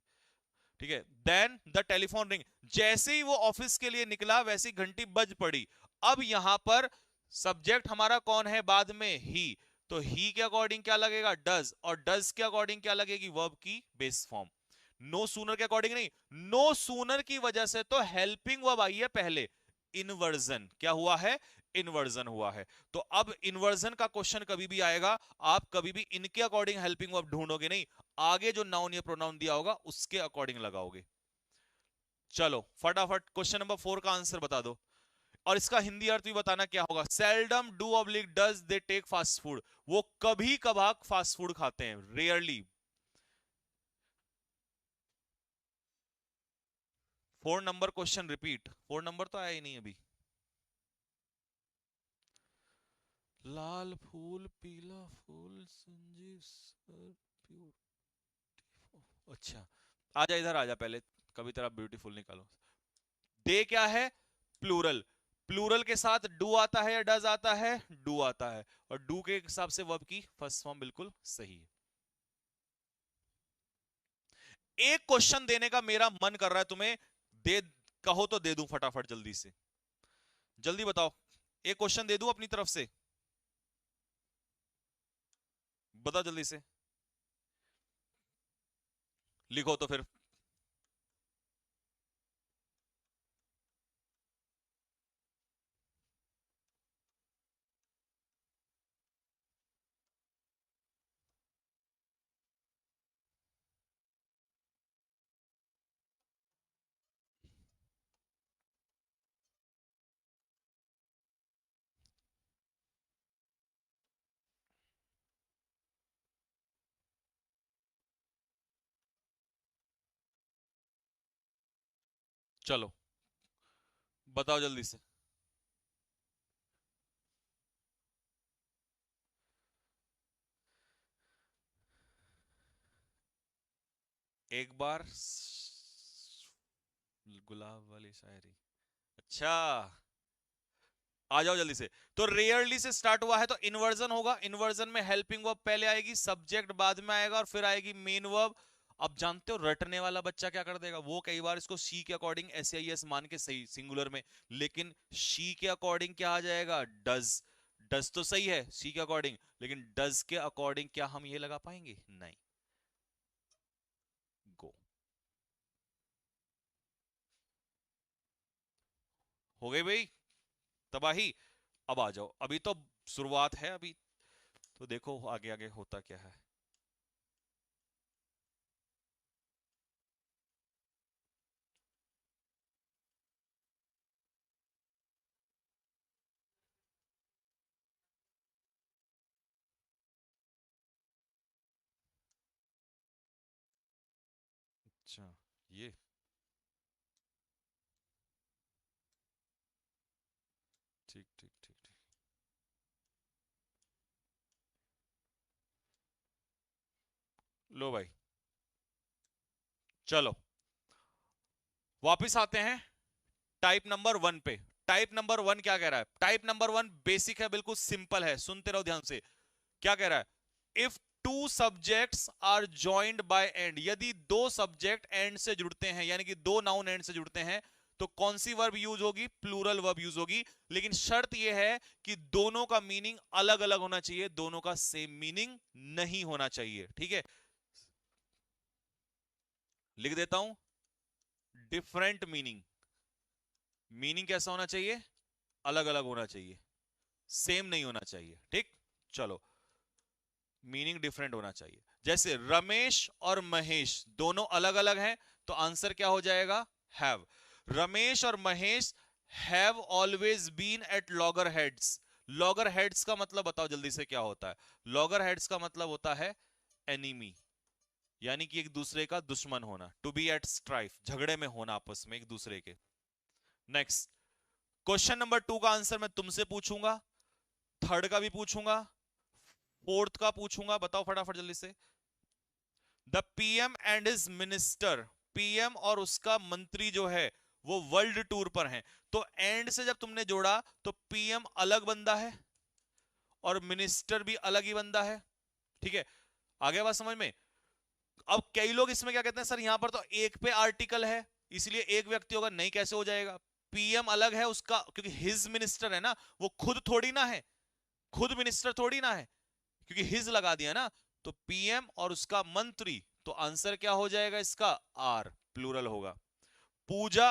Speaker 1: ठीक है। देन द टेलीफोन रिंग, जैसे ही वो ऑफिस के लिए निकला वैसे ही घंटी बज पड़ी। अब यहां पर सब्जेक्ट हमारा कौन है बाद में? ही। तो ही के अकॉर्डिंग क्या लगेगा? डज। और डज के अकॉर्डिंग क्या लगेगी? वर्ब की बेस फॉर्म। नो सूनर के अकॉर्डिंग नहीं, नो सूनर की वजह से तो हेल्पिंग वर्ब आई है पहले, इनवर्जन। क्या हुआ है? इन्वर्जन हुआ है। तो अब इन्वर्जन का क्वेश्चन कभी भी आएगा, आप कभी भी इनके अकॉर्डिंग हेल्पिंग वर्ब ढूंढोगे नहीं, आगे जो नाउन या प्रोनाउन दिया होगा उसके अकॉर्डिंग लगाओगे। चलो फटाफट क्वेश्चन नंबर 4 का आंसर बता दो, और इसका हिंदी अर्थ भी बताना क्या होगा। Seldom do oblique does they take fast food, वो कभी कभार फास्ट फूड खाते हैं, rarely. 4 number question repeat, 4 number तो आया ही नहीं अभी। लाल फूल पीला फूल संजीव सर अच्छा, आजा इधर आजा पहले, कभी तेरा ब्यूटीफुल निकालो। दे क्या है? प्लूरल। प्लूरल के साथ डू आता है या डज आता है? डू आता है, और डू के हिसाब से वर्ब की फर्स्ट फॉर्म बिल्कुल सही है। एक क्वेश्चन देने का मेरा मन कर रहा है तुम्हें, दे कहो तो दे दूं फटाफट, जल्दी से, जल्दी बताओ। एक क्वेश्चन दे दूं अपनी तरफ से, बताओ जल्दी से, लिखो तो फिर। चलो बताओ जल्दी से। एक बार गुलाब वाली शायरी, अच्छा, आ जाओ जल्दी से। तो रेयरली से स्टार्ट हुआ है तो इन्वर्जन होगा, इन्वर्जन में हेल्पिंग वर्ब पहले आएगी, सब्जेक्ट बाद में आएगा, और फिर आएगी मेन वर्ब। अब जानते हो रटने वाला बच्चा क्या कर देगा, वो कई बार इसको शी के अकॉर्डिंग SAES मान के सही सिंगुलर में, लेकिन शी के अकॉर्डिंग क्या आ जाएगा? डज। डज तो सही है शी के अकॉर्डिंग, लेकिन डज के अकॉर्डिंग क्या हम ये लगा पाएंगे? नहीं। गो। हो गई भाई तबाही। अब आ जाओ, अभी तो शुरुआत है अभी, तो देखो आगे आगे होता क्या है। अच्छा, ये ठीक ठीक ठीक ठीक। लो भाई, चलो वापिस आते हैं टाइप नंबर 1 पे। टाइप नंबर 1 क्या कह रहा है? टाइप नंबर 1 बेसिक है, बिल्कुल सिंपल है, सुनते रहो ध्यान से। क्या कह रहा है? If two subjects are joined by and, यदि दो सब्जेक्ट एंड से जुड़ते हैं, यानी कि दो नाउन एंड से जुड़ते हैं, तो कौन सी वर्ब यूज होगी? प्लूरल वर्ब यूज होगी। लेकिन शर्त यह है कि दोनों का मीनिंग अलग अलग होना चाहिए, दोनों का सेम मीनिंग नहीं होना चाहिए। ठीक है, लिख देता हूं, डिफरेंट मीनिंग। मीनिंग कैसा होना चाहिए? अलग अलग होना चाहिए, सेम नहीं होना चाहिए। ठीक, चलो, मीनिंग डिफरेंट होना चाहिए। जैसे रमेश और महेश दोनों अलग अलग हैं, तो आंसर क्या हो जाएगा? हैव। रमेश और Mahesh have always been at loggerheads. Loggerheads का मतलब बताओ जल्दी से क्या होता है? लॉगर हेड्स का मतलब होता है एनिमी, यानी कि एक दूसरे का दुश्मन होना। टू बी एट स्ट्राइफ, झगड़े में होना आपस में एक दूसरे के। नेक्स्ट, क्वेश्चन नंबर 2 का आंसर मैं तुमसे पूछूंगा, थर्ड का भी पूछूंगा, फोर्थ का पूछूंगा। बताओ फटाफट जल्दी से। The PM and his minister, PM और उसका मंत्री जो है वो वर्ल्ड टूर पर हैं। तो एंड से जब तुमने जोड़ा तो पीएम अलग बंदा है और मिनिस्टर भी अलग ही बंदा है। ठीक है, आगे बात समझ में? अब कई लोग इसमें क्या कहते हैं, सर यहां पर तो एक पे आर्टिकल है इसलिए एक व्यक्ति होगा। नहीं, कैसे हो जाएगा? पीएम अलग है उसका, क्योंकि हिज मिनिस्टर है ना, वो खुद थोड़ी ना है, खुद मिनिस्टर थोड़ी ना है, क्योंकि हिज लगा दिया ना। तो पीएम और उसका मंत्री, तो आंसर क्या हो जाएगा इसका? आर, प्लूरल होगा। पूजा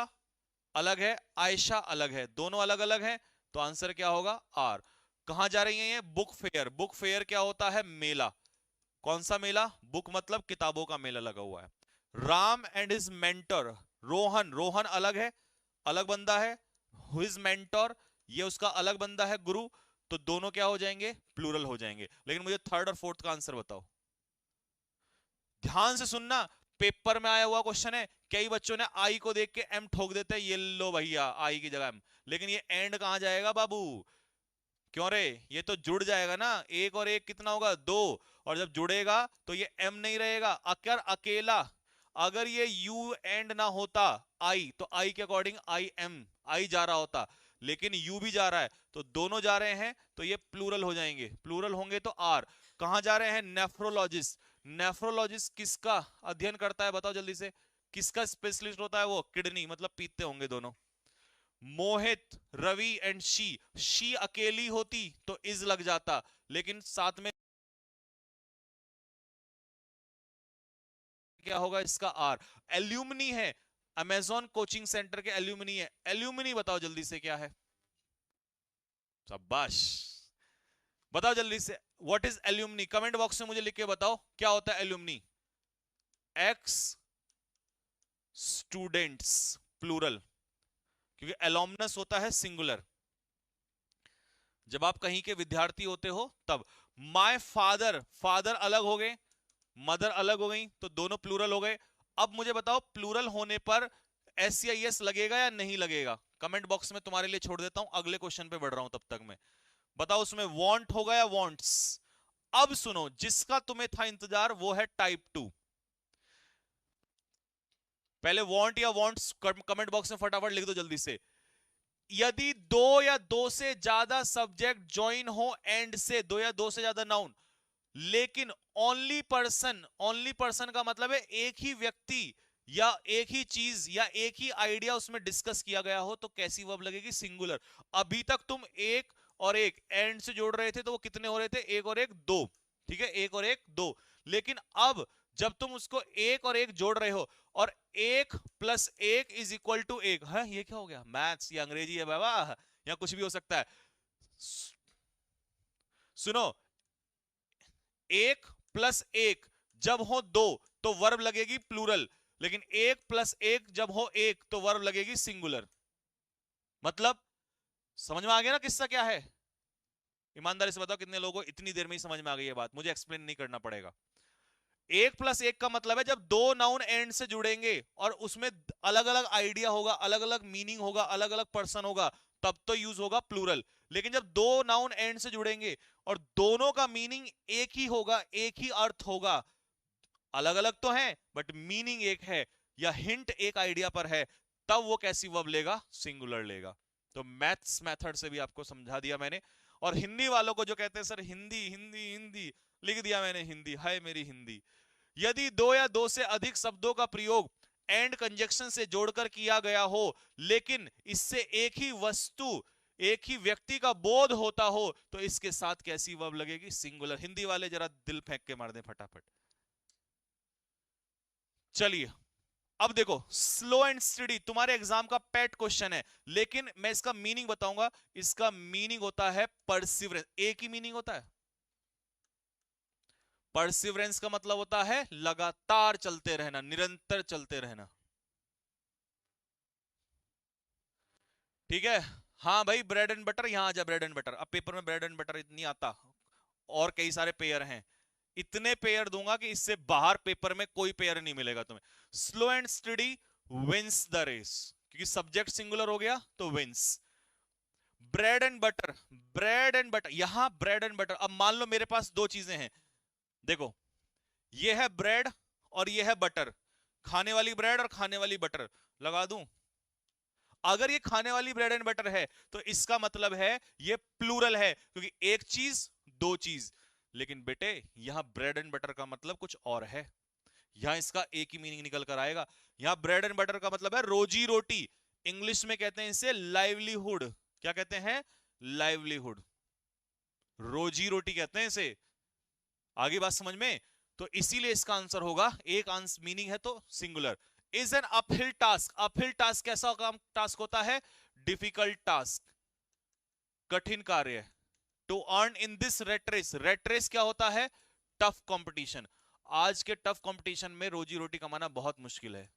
Speaker 1: अलग है, आयशा अलग है, दोनों अलग अलग हैं, तो आंसर क्या होगा? आर। कहां जा रही है ये? Book fair. बुक फेयर क्या होता है? मेला। कौन सा मेला? बुक मतलब किताबों का मेला लगा हुआ है। Ram and his mentor, Rohan, Rohan अलग है, अलग बंदा है। हिज मेंटर, ये उसका अलग बंदा है, गुरु। तो दोनों क्या हो जाएंगे? प्लूरल हो जाएंगे। लेकिन मुझे थर्ड और फोर्थ का आंसर बताओ, ध्यान से सुनना, पेपर में आया हुआ क्वेश्चन है। कई बच्चों ने आई को देख के एम ठोक देते हैं, ये लो भैया आई की जगह एम। लेकिन ये एंड कहां जाएगा बाबू? क्यों रे, ये तो जुड़ जाएगा ना, एक और एक कितना होगा? 2। और जब जुड़ेगा तो ये एम नहीं रहेगा। अगर अकेला, अगर ये यू एंड ना होता आई, तो आई के अकॉर्डिंग आई एम, आई जा रहा होता, लेकिन यू भी जा रहा है, तो दोनों जा रहे हैं, तो ये प्लूरल हो जाएंगे। प्लूरल होंगे तो आर। कहां जा रहे हैं? नेफ्रोलॉजिस्ट। नेफ्रोलॉजिस्ट किसका अध्ययन करता है? बताओ जल्दी से, किसका स्पेशलिस्ट होता है वो? किडनी, मतलब पीते होंगे दोनों। मोहित, रवि एंड शी अकेली होती तो इज लग जाता, लेकिन साथ में क्या होगा इसका? आर। एल्यूमिनी है, अमेजॉन कोचिंग सेंटर के एल्यूमिनी है। एल्यूमिनी बताओ जल्दी से क्या है? शाबाश, बताओ जल्दी से, what is alumni? Comment box में मुझे लिख के बताओ क्या होता है एल्यूमिनी। एक्स स्टूडेंट्स, प्लूरल, क्योंकि एलोमनस होता है सिंगुलर, जब आप कहीं के विद्यार्थी होते हो तब। माय फादर, फादर अलग हो गए, मदर अलग हो गई, तो दोनों प्लूरल हो गए। अब मुझे बताओ प्लूरल होने पर एस या एस लगेगा या नहीं लगेगा? कमेंट बॉक्स में तुम्हारे लिए छोड़ देता हूं, अगले क्वेश्चन पे बढ़ रहा हूं तब तक मैं। बताओ उसमें वांट होगा या वांट्स? अब सुनो, जिसका तुम्हें था इंतजार वो है टाइप 2। पहले वांट या वांट्स कमेंट बॉक्स में फटाफट लिख दो जल्दी से। यदि दो या दो से ज्यादा सब्जेक्ट ज्वाइन हो एंड से, दो या दो से ज्यादा नाउन, लेकिन ओनली पर्सन, ओनली पर्सन का मतलब है एक ही व्यक्ति या एक ही चीज या एक ही आइडिया उसमें डिस्कस किया गया हो, तो कैसी वर्ब लगेगी? सिंगुलर। अभी तक तुम एक और एक एंड से जोड़ रहे थे, तो वो कितने हो रहे थे? एक और एक 2। ठीक है, एक और एक 2। लेकिन अब जब तुम उसको एक और एक जोड़ रहे हो, और एक प्लस एक इज इक्वल टू एक, है ये क्या हो गया? मैथ्स या अंग्रेजी है बाबा, या कुछ भी हो सकता है। सुनो, एक प्लस एक जब हो 2 तो वर्ब लगेगी प्लूरल, लेकिन एक प्लस एक जब हो 1 तो वर्ब लगेगी सिंगुलर। मतलब समझ में आ गया ना किस्सा क्या है? ईमानदारी से बताओ कितने लोगों को इतनी देर में ही समझ में आ गई ये बात, मुझे एक्सप्लेन नहीं करना पड़ेगा। एक प्लस एक का मतलब है जब दो नाउन एंड से जुड़ेंगे और उसमें अलग अलग आइडिया होगा, अलग अलग मीनिंग होगा, अलग अलग पर्सन होगा, तब तो यूज होगा प्लूरल। लेकिन जब दो नाउन एंड से जुड़ेंगे और दोनों का मीनिंग एक ही होगा, एक ही अर्थ होगा, अलग अलग तो है बट मीनिंग एक है, या हिंट एक आइडिया पर है, तब वो कैसी वर्ब लेगा? सिंगुलर लेगा। तो मैथ्स मेथड से भी आपको समझा दिया मैंने। और हिंदी वालों को जो कहते हैं सर हिंदी हिंदी हिंदी, लिख दिया मैंने हिंदी, हाय मेरी हिंदी। यदि दो या दो से अधिक शब्दों का प्रयोग एंड कंजक्शन से जोड़कर किया गया हो, लेकिन इससे एक ही वस्तु, एक ही व्यक्ति का बोध होता हो, तो इसके साथ कैसी वर्ब लगेगी? सिंगुलर। हिंदी वाले जरा दिल फेंक के मार दें फटाफट। चलिए अब देखो, स्लो एंड स्टडी तुम्हारे एग्जाम का पेट क्वेश्चन है, लेकिन मैं इसका मीनिंग बताऊंगा। इसका मीनिंग होता है परसिवरेंस। एक ही मीनिंग होता है। परसिवरेंस का मतलब होता है लगातार चलते रहना, निरंतर चलते रहना। ठीक है। हाँ भाई, ब्रेड एंड बटर, यहां आ जा ब्रेड एंड बटर। अब पेपर में ब्रेड एंड बटर इतनी आता, और कई सारे पेयर हैं, इतने पेयर दूंगा कि इससे बाहर पेपर में कोई पेयर नहीं मिलेगा तुम्हें। Slow and steady wins the race, क्योंकि सब्जेक्ट सिंगुलर हो गया तो wins. Bread and butter, bread and butter, यहां ब्रेड एंड बटर। अब मान लो मेरे पास दो चीजें हैं, देखो, ये है ब्रेड और ये है बटर, खाने वाली ब्रेड और खाने वाली बटर लगा दूं। अगर ये खाने वाली ब्रेड एंड बटर है तो इसका मतलब है ये प्लूरल है, क्योंकि एक चीज दो चीज। लेकिन बेटे यहां ब्रेड एंड बटर का मतलब कुछ और है, यहां इसका एक ही मीनिंग निकल कर आएगा। यहां ब्रेड एंड बटर का मतलब है रोजी रोटी। इंग्लिश में कहते हैं इसे लाइवलीहुड। क्या कहते हैं? लाइवलीहुड, रोजी रोटी कहते हैं इसे। आगे बात समझ में? तो इसीलिए इसका आंसर होगा, एक आंसर मीनिंग है तो singular. Is an uphill task. Uphill task कैसा काम टास्क होता है? डिफिकल्ट टास्क, कठिन कार्य। To earn in this rat race, rat race क्या होता है? Tough competition. आज के टफ कंपटीशन में रोजी रोटी कमाना बहुत मुश्किल है।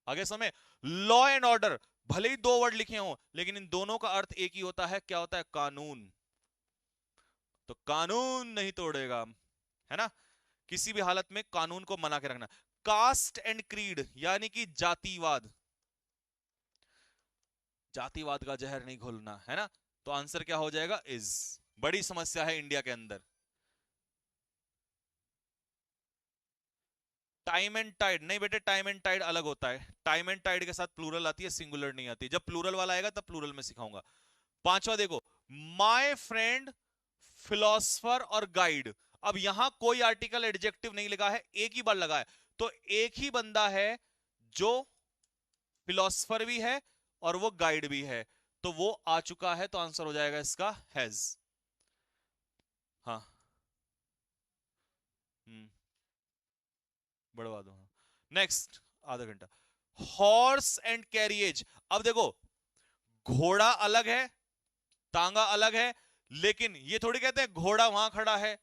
Speaker 1: आगे समय, लॉ एंड ऑर्डर, भले ही दो वर्ड लिखे हों, लेकिन इन दोनों का अर्थ एक ही होता है। क्या होता है? कानून। तो कानून नहीं तोड़ेगा, है ना? किसी भी हालत में कानून को मना के रखना। कास्ट एंड क्रीड यानी कि जातिवाद, जातिवाद का जहर नहीं घोलना, है ना? तो आंसर क्या हो जाएगा? इज। बड़ी समस्या है इंडिया के अंदर। टाइम एंड टाइड नहीं बेटे, टाइम एंड टाइड अलग होता है। टाइम एंड टाइड के साथ प्लूरल आती है, सिंगुलर नहीं आती। जब प्लूरल वाला आएगा तब प्लूरल में सिखाऊंगा। पांचवा देखो, माय फ्रेंड, फिलोसफर और गाइड। अब यहां कोई आर्टिकल एडजेक्टिव नहीं लगा है, एक ही बार लगा है। तो एक ही बंदा है जो फिलोसफर भी है और वो गाइड भी है, तो वो आ चुका है, तो आंसर हो जाएगा इसका हैज। हाँ। हम्म, बढ़वा दो। नेक्स्ट आधा घंटा। Horse and carriage. अब देखो, घोड़ा अलग है, तांगा अलग है, लेकिन ये थोड़ी कहते हैं घोड़ा वहां खड़ा है,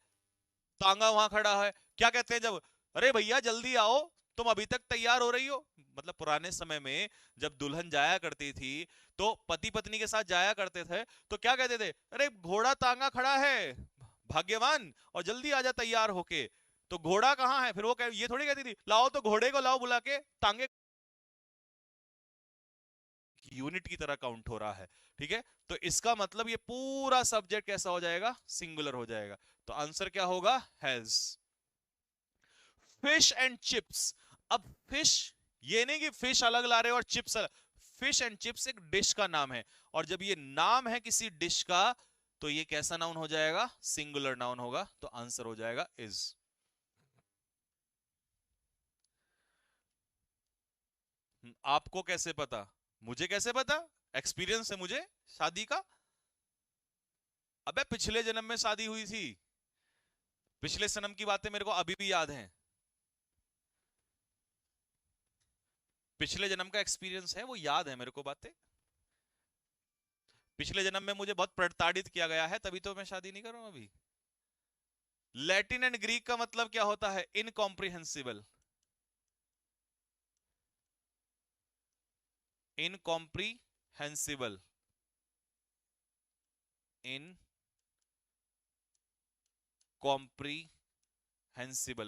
Speaker 1: तांगा वहां खड़ा है। क्या कहते हैं? जब अरे भैया जल्दी आओ, तुम अभी तक तैयार हो रही हो। मतलब पुराने समय में जब दुल्हन जाया करती थी तो पति पत्नी के साथ जाया करते थे, तो क्या कहते थे? अरे घोड़ा तांगा खड़ा है, भाग्यवान, और जल्दी आजा तैयार होके। तो घोड़ा कहाँ है? फिर वो ये थोड़ी कहती थी लाओ तो घोड़े को लाओ बुला के, तांगे यूनिट की तरह काउंट हो रहा है। ठीक है, तो इसका मतलब ये पूरा सब्जेक्ट कैसा हो जाएगा? सिंगुलर हो जाएगा। तो आंसर क्या होगा? हैज। Fish and chips. अब फिश, ये नहीं कि फिश अलग ला रहे हो और चिप्स अलग। फिश एंड चिप्स एक डिश का नाम है, और जब ये नाम है किसी डिश का, तो ये कैसा नाउन हो जाएगा? सिंगुलर नाउन होगा। तो आंसर हो जाएगा इज। आपको कैसे पता? मुझे कैसे पता? एक्सपीरियंस है मुझे शादी का। अबे पिछले जन्म में शादी हुई थी, पिछले जन्म की बातें मेरे को अभी भी याद हैं। पिछले जन्म का एक्सपीरियंस है, वो याद है मेरे को बातें। पिछले जन्म में मुझे बहुत प्रताड़ित किया गया है, तभी तो मैं शादी नहीं कर रहा हूं अभी। लैटिन एंड ग्रीक का मतलब क्या होता है? इनकॉम्प्रिहेंसिबल, इनकॉम्प्रिहेंसिबल, इनकॉम्प्रिहेंसिबल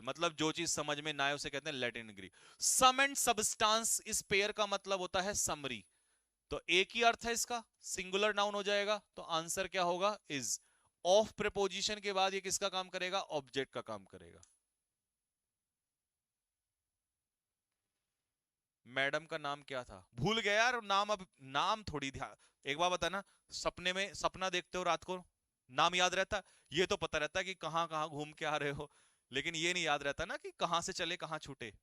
Speaker 1: मतलब जो चीज समझ में ना आए उसे कहते हैं Latin Greek. Sum and substance, इस पेयर का मतलब होता है समरी। तो एक ही अर्थ है इसका, सिंगुलर नाउन हो जाएगा। तो आंसर क्या होगा? इज। ऑफ प्रीपोजिशन के बाद ये किसका काम करेगा? ऑब्जेक्ट का काम करेगा। मैडम का नाम क्या था? भूल गया यार नाम। अब नाम थोड़ी ध्यान, एक बार बताना, सपने में सपना देखते हो रात को, नाम याद रहता? ये तो पता रहता है कि कहां कहां घूम के आ रहे हो, लेकिन ये नहीं याद रहता ना कि कहां से चले कहां छूटे।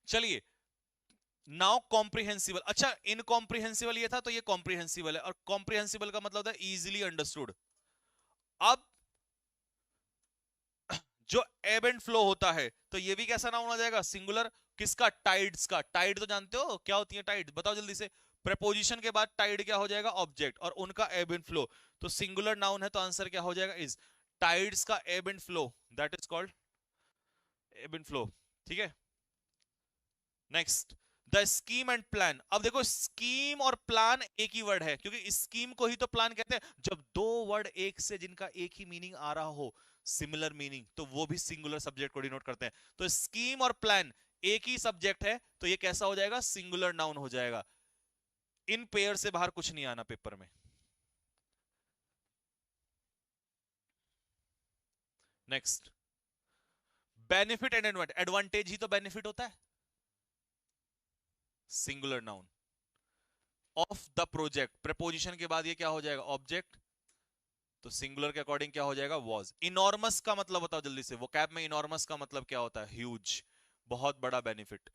Speaker 1: चलिए, नाउ कॉम्प्रिहेंसिबल। अच्छा, इनकॉम्प्रिहेंसिबल ये था, तो ये कॉम्प्रिहेंसिबल है, और कॉम्प्रिहेंसिबल का मतलब होता है इजीली अंडरस्टूड। अब जो एब एंड फ्लो होता है, तो ये भी कैसा नाउन आ जाएगा, सिंगुलर। किसका, टाइड्स का। टाइड तो जानते हो क्या होती है टाइड, बताओ जल्दी से। प्रेपोजिशन के बाद टाइड क्या हो जाएगा, ऑब्जेक्ट, और उनका एब एंड फ्लो, तो सिंगुलर नाउन है, तो आंसर क्या हो जाएगा, इज। टाइड्स का एब and flow, that is called एब एंड फ्लो। ठीक है, next, the scheme and plan. अब देखो, स्कीम और प्लान एक ही वर्ड है, क्योंकि स्कीम को ही तो प्लान कहते हैं। जब दो वर्ड एक से जिनका एक ही मीनिंग आ रहा हो, सिमिलर मीनिंग, तो वो भी सिंगुलर सब्जेक्ट को डिनोट करते हैं। तो स्कीम और प्लान एक ही सब्जेक्ट है, तो ये कैसा हो जाएगा, सिंगुलर नाउन हो जाएगा। इन पेयर से बाहर कुछ नहीं आना पेपर में। Next, benefit and advantage. Advantage ही तो बेनिफिट होता है, singular noun. Of the project, preposition के बाद ये क्या हो जाएगा, ऑब्जेक्ट, तो सिंगुलर के अकॉर्डिंग क्या हो जाएगा, वॉज। इनॉर्मस का मतलब बताओ जल्दी से, वो कैब में इनॉर्मस का मतलब क्या होता है, ह्यूज, बहुत बड़ा बेनिफिट।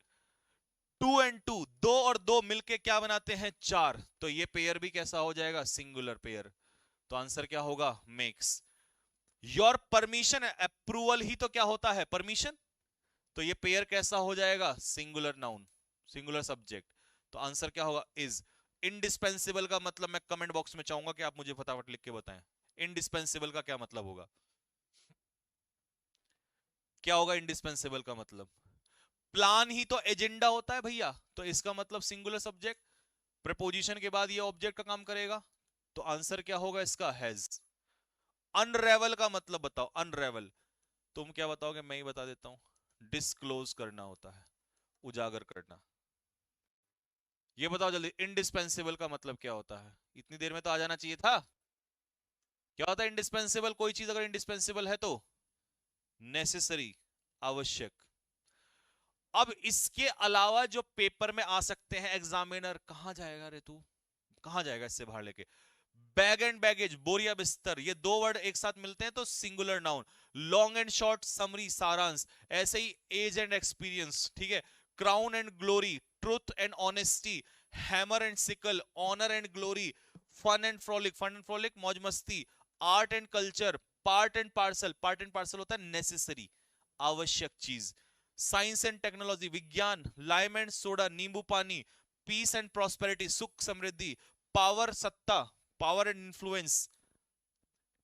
Speaker 1: टू एंड टू, दो और दो मिलके क्या बनाते हैं, चार, तो ये पेयर भी कैसा हो जाएगा, सिंगुलर पेयर। तो आंसर क्या होगा, मेक्स। योर परमिशन, अप्रूवल ही तो क्या होता है, परमिशन, तो ये पेयर कैसा हो जाएगा, सिंगुलर नाउन, सिंगुलर सब्जेक्ट। तो आंसर क्या होगा, इज। इंडिस्पेंसिबल का मतलब मैं कमेंट बॉक्स में चाहूंगा कि आप मुझे फटाफट लिख के बताएं, इंडिस्पेंसिबल का क्या मतलब होगा, क्या होगा इंडिस्पेंसिबल का मतलब। प्लान ही तो एजेंडा होता है भैया, तो इसका मतलब सिंगुलर सब्जेक्ट, प्रपोजिशन के बाद ये ऑब्जेक्ट का काम करेगा, तो आंसर क्या होगा इसका, हैज। अनरेवल का मतलब बताओ, अनरेवल, तुम क्या बताओगे, मैं ही बता देता हूं, डिस्क्लोज करना होता है, उजागर करना। ये बताओ जल्दी, इंडिस्पेंसिबल का मतलब क्या होता है, इतनी देर में तो आ जाना चाहिए था। क्या होता है इंडिस्पेंसिबल, कोई चीज अगर इंडिस्पेंसिबल है तो नेसेसरी, आवश्यक। अब इसके अलावा जो पेपर में आ सकते हैं, एग्जामिनर कहां जाएगा रे तू, कहां जाएगा इससे बाहर लेके। बैग एंड बैगेज, बोरिया बिस्तर, ये दो वर्ड एक साथ मिलते हैं तो singular noun. Long and short, summary, सारांश, ऐसे ही एज एंड एक्सपीरियंस, ठीक है। Crown and glory, truth and honesty, hammer and sickle, honour and glory, fun and frolic, fun and frolic मौज मस्ती, art and culture, part and parcel, part and parcel होता है necessary, आवश्यक चीज। Science and technology, विज्ञान, lime and soda, नींबू पानी, peace and prosperity, सुख समृद्धि, पावर, सत्ता, power and influence,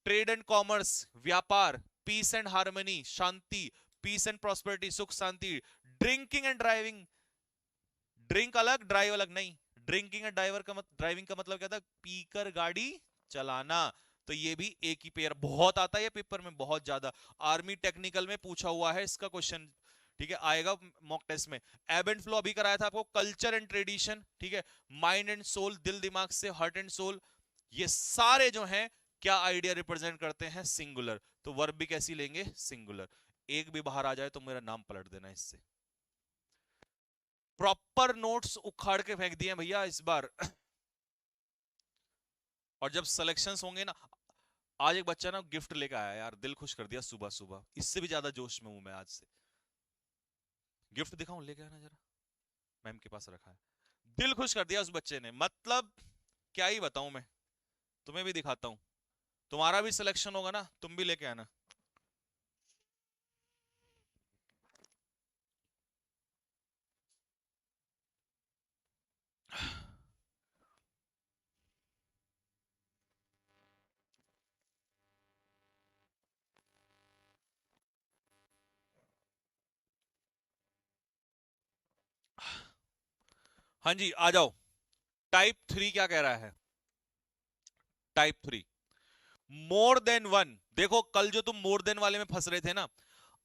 Speaker 1: trade and commerce, व्यापार, पीस एंड हार्मनी, शांति, पीस एंड प्रॉस्पेरिटी, सुख शांति, ड्रिंकिंग एंड ड्राइविंग, ड्रिंक अलग ड्राइव अलग नहीं, ड्रिंकिंग एंड ड्राइविंग का मतलब क्या था, पीकर गाड़ी चलाना, तो ये भी एक ही पेयर, बहुत आता है ये पेपर में, बहुत ज्यादा। आर्मी टेक्निकल में पूछा हुआ है इसका क्वेश्चन, ठीक है, आएगा मॉक टेस्ट में। एब एंड फ्लो अभी कराया था आपको, कल्चर एंड ट्रेडिशन, ठीक है, माइंड एंड सोल, दिल दिमाग से, हार्ट एंड सोल, ये सारे जो हैं क्या आइडिया रिप्रेजेंट करते हैं, सिंगुलर, तो वर्ब भी कैसी लेंगे, सिंगुलर। एक भी बाहर आ जाए तो मेरा नाम पलट देना इससे। प्रॉपर नोट्स उखाड़ के फेंक दिए भैया इस बार। और जब सिलेक्शंस होंगे ना, आज एक बच्चा ना गिफ्ट लेकर आया यार, दिल खुश कर दिया, सुबह सुबह, इससे भी ज्यादा जोश में हूं मैं आज से। गिफ्ट दिखाऊं, लेके आना जरा, मैम के पास रखा है। दिल खुश कर दिया उस बच्चे ने, मतलब क्या ही बताऊं मैं, तुम्हें भी दिखाता हूं, तुम्हारा भी सिलेक्शन होगा ना, तुम भी लेके आना। हाँ जी, आ जाओ। टाइप 3 क्या कह रहा है, टाइप 3, मोर देन वन। देखो कल जो तुम मोर देन वाले में फंस रहे थे ना,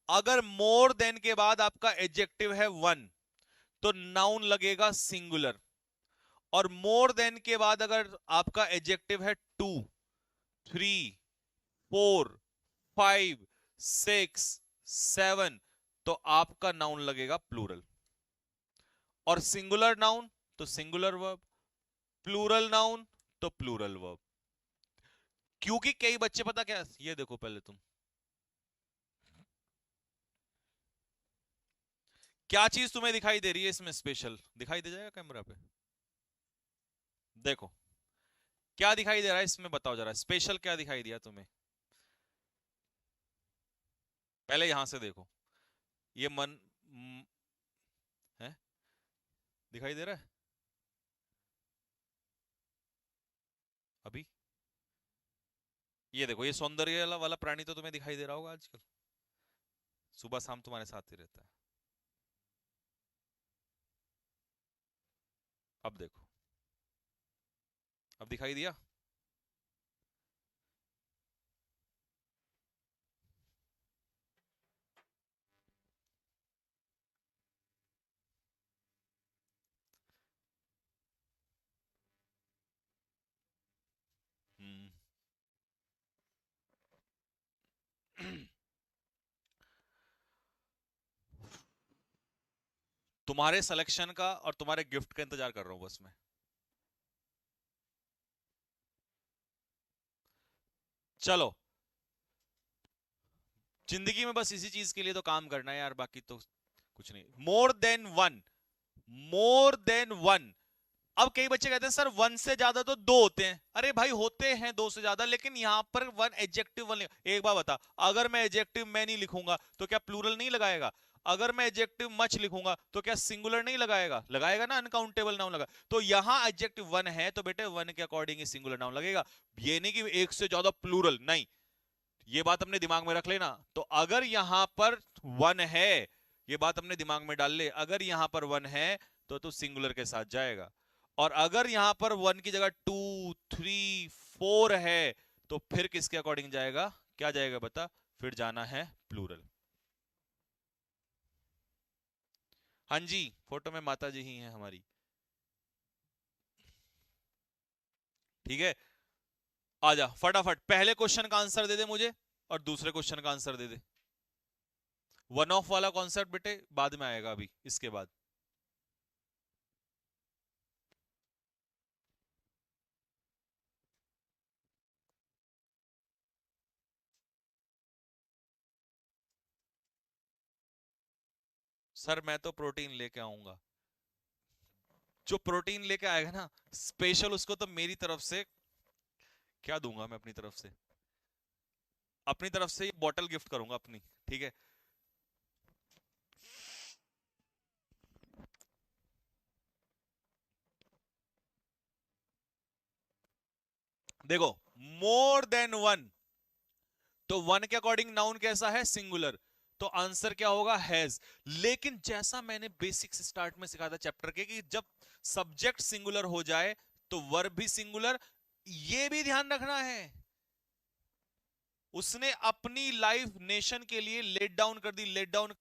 Speaker 1: अगर मोर देन के बाद आपका एडजेक्टिव है वन, तो नाउन लगेगा सिंगुलर। और मोर देन के बाद अगर आपका एडजेक्टिव है two, three, four, five, six, seven, तो आपका नाउन लगेगा प्लूरल। और सिंगुलर नाउन तो सिंगुलर वर्ब, प्लूरल नाउन तो प्लूरल वर्ब। क्योंकि कई बच्चे, पता क्या, ये देखो पहले तुम, क्या चीज तुम्हें दिखाई दे रही है इसमें स्पेशल? दिखाई दे जाएगा कैमरा पे? देखो क्या दिखाई दे रहा है इसमें, बताओ जरा, स्पेशल क्या दिखाई दिया तुम्हें? पहले यहां से देखो, ये है, दिखाई दे रहा है अभी? ये देखो, ये सौंदर्य वाला प्राणी तो तुम्हें दिखाई दे रहा होगा आजकल, सुबह शाम तुम्हारे साथ ही रहता है। अब देखो, अब दिखाई दिया? हम्म। तुम्हारे सिलेक्शन का और तुम्हारे गिफ्ट का इंतजार कर रहा हूं बस मैं। चलो, जिंदगी में बस इसी चीज के लिए तो काम करना है यार, बाकी तो कुछ नहीं। मोर देन वन, मोर देन वन। अब कई बच्चे कहते हैं सर वन से ज्यादा तो दो होते हैं। अरे भाई होते हैं दो से ज्यादा, लेकिन यहां पर वन एडजेक्टिव वन। एक बार बता, अगर मैं एडजेक्टिव मैं नहीं लिखूंगा तो क्या प्लूरल नहीं लगाएगा? अगर मैं एडजेक्टिव मच लिखूंगा तो क्या सिंगुलर नहीं लगाएगा? लगाएगा ना, अनकाउंटेबल नाउन लगा। तो यहां एडजेक्टिव वन है तो बेटे वन के अकॉर्डिंग ही सिंगुलर नाउन लगेगा। ये नहीं कि एक से ज्यादा प्लूरल, नहीं। ये बात अपने दिमाग में रख लेना। तो अगर यहां पर वन है, ये बात अपने दिमाग में डाल ले, अगर यहां पर वन है तो तू सिंगुलर के साथ जाएगा। और अगर यहां पर वन की जगह टू, थ्री, फोर है तो फिर किसके अकॉर्डिंग जाएगा? क्या जाएगा बता? फिर जाना है प्लूरल। हाँ जी, फोटो में माता जी ही हैं हमारी। ठीक है, आजा फटाफट पहले क्वेश्चन का आंसर दे दे मुझे और दूसरे क्वेश्चन का answer they they. One of वाला कॉन्सेप्ट बेटे बाद में आएगा, अभी इसके बाद। सर मैं तो प्रोटीन लेके आऊंगा। जो प्रोटीन लेके आएगा ना स्पेशल, उसको तो मेरी तरफ से क्या दूंगा मैं? अपनी तरफ से, अपनी तरफ से ये बॉटल गिफ्ट करूंगा अपनी। ठीक है, देखो, मोर देन वन, तो वन के अकॉर्डिंग नाउन कैसा है? सिंगुलर। तो आंसर क्या होगा? हैज। लेकिन जैसा मैंने बेसिक्स स्टार्ट में सिखाया था चैप्टर के, कि जब सब्जेक्ट सिंगुलर हो जाए तो वर्ब भी सिंगुलर। ये भी ध्यान रखना है, उसने अपनी लाइफ नेशन के लिए लेट डाउन कर दी। Let down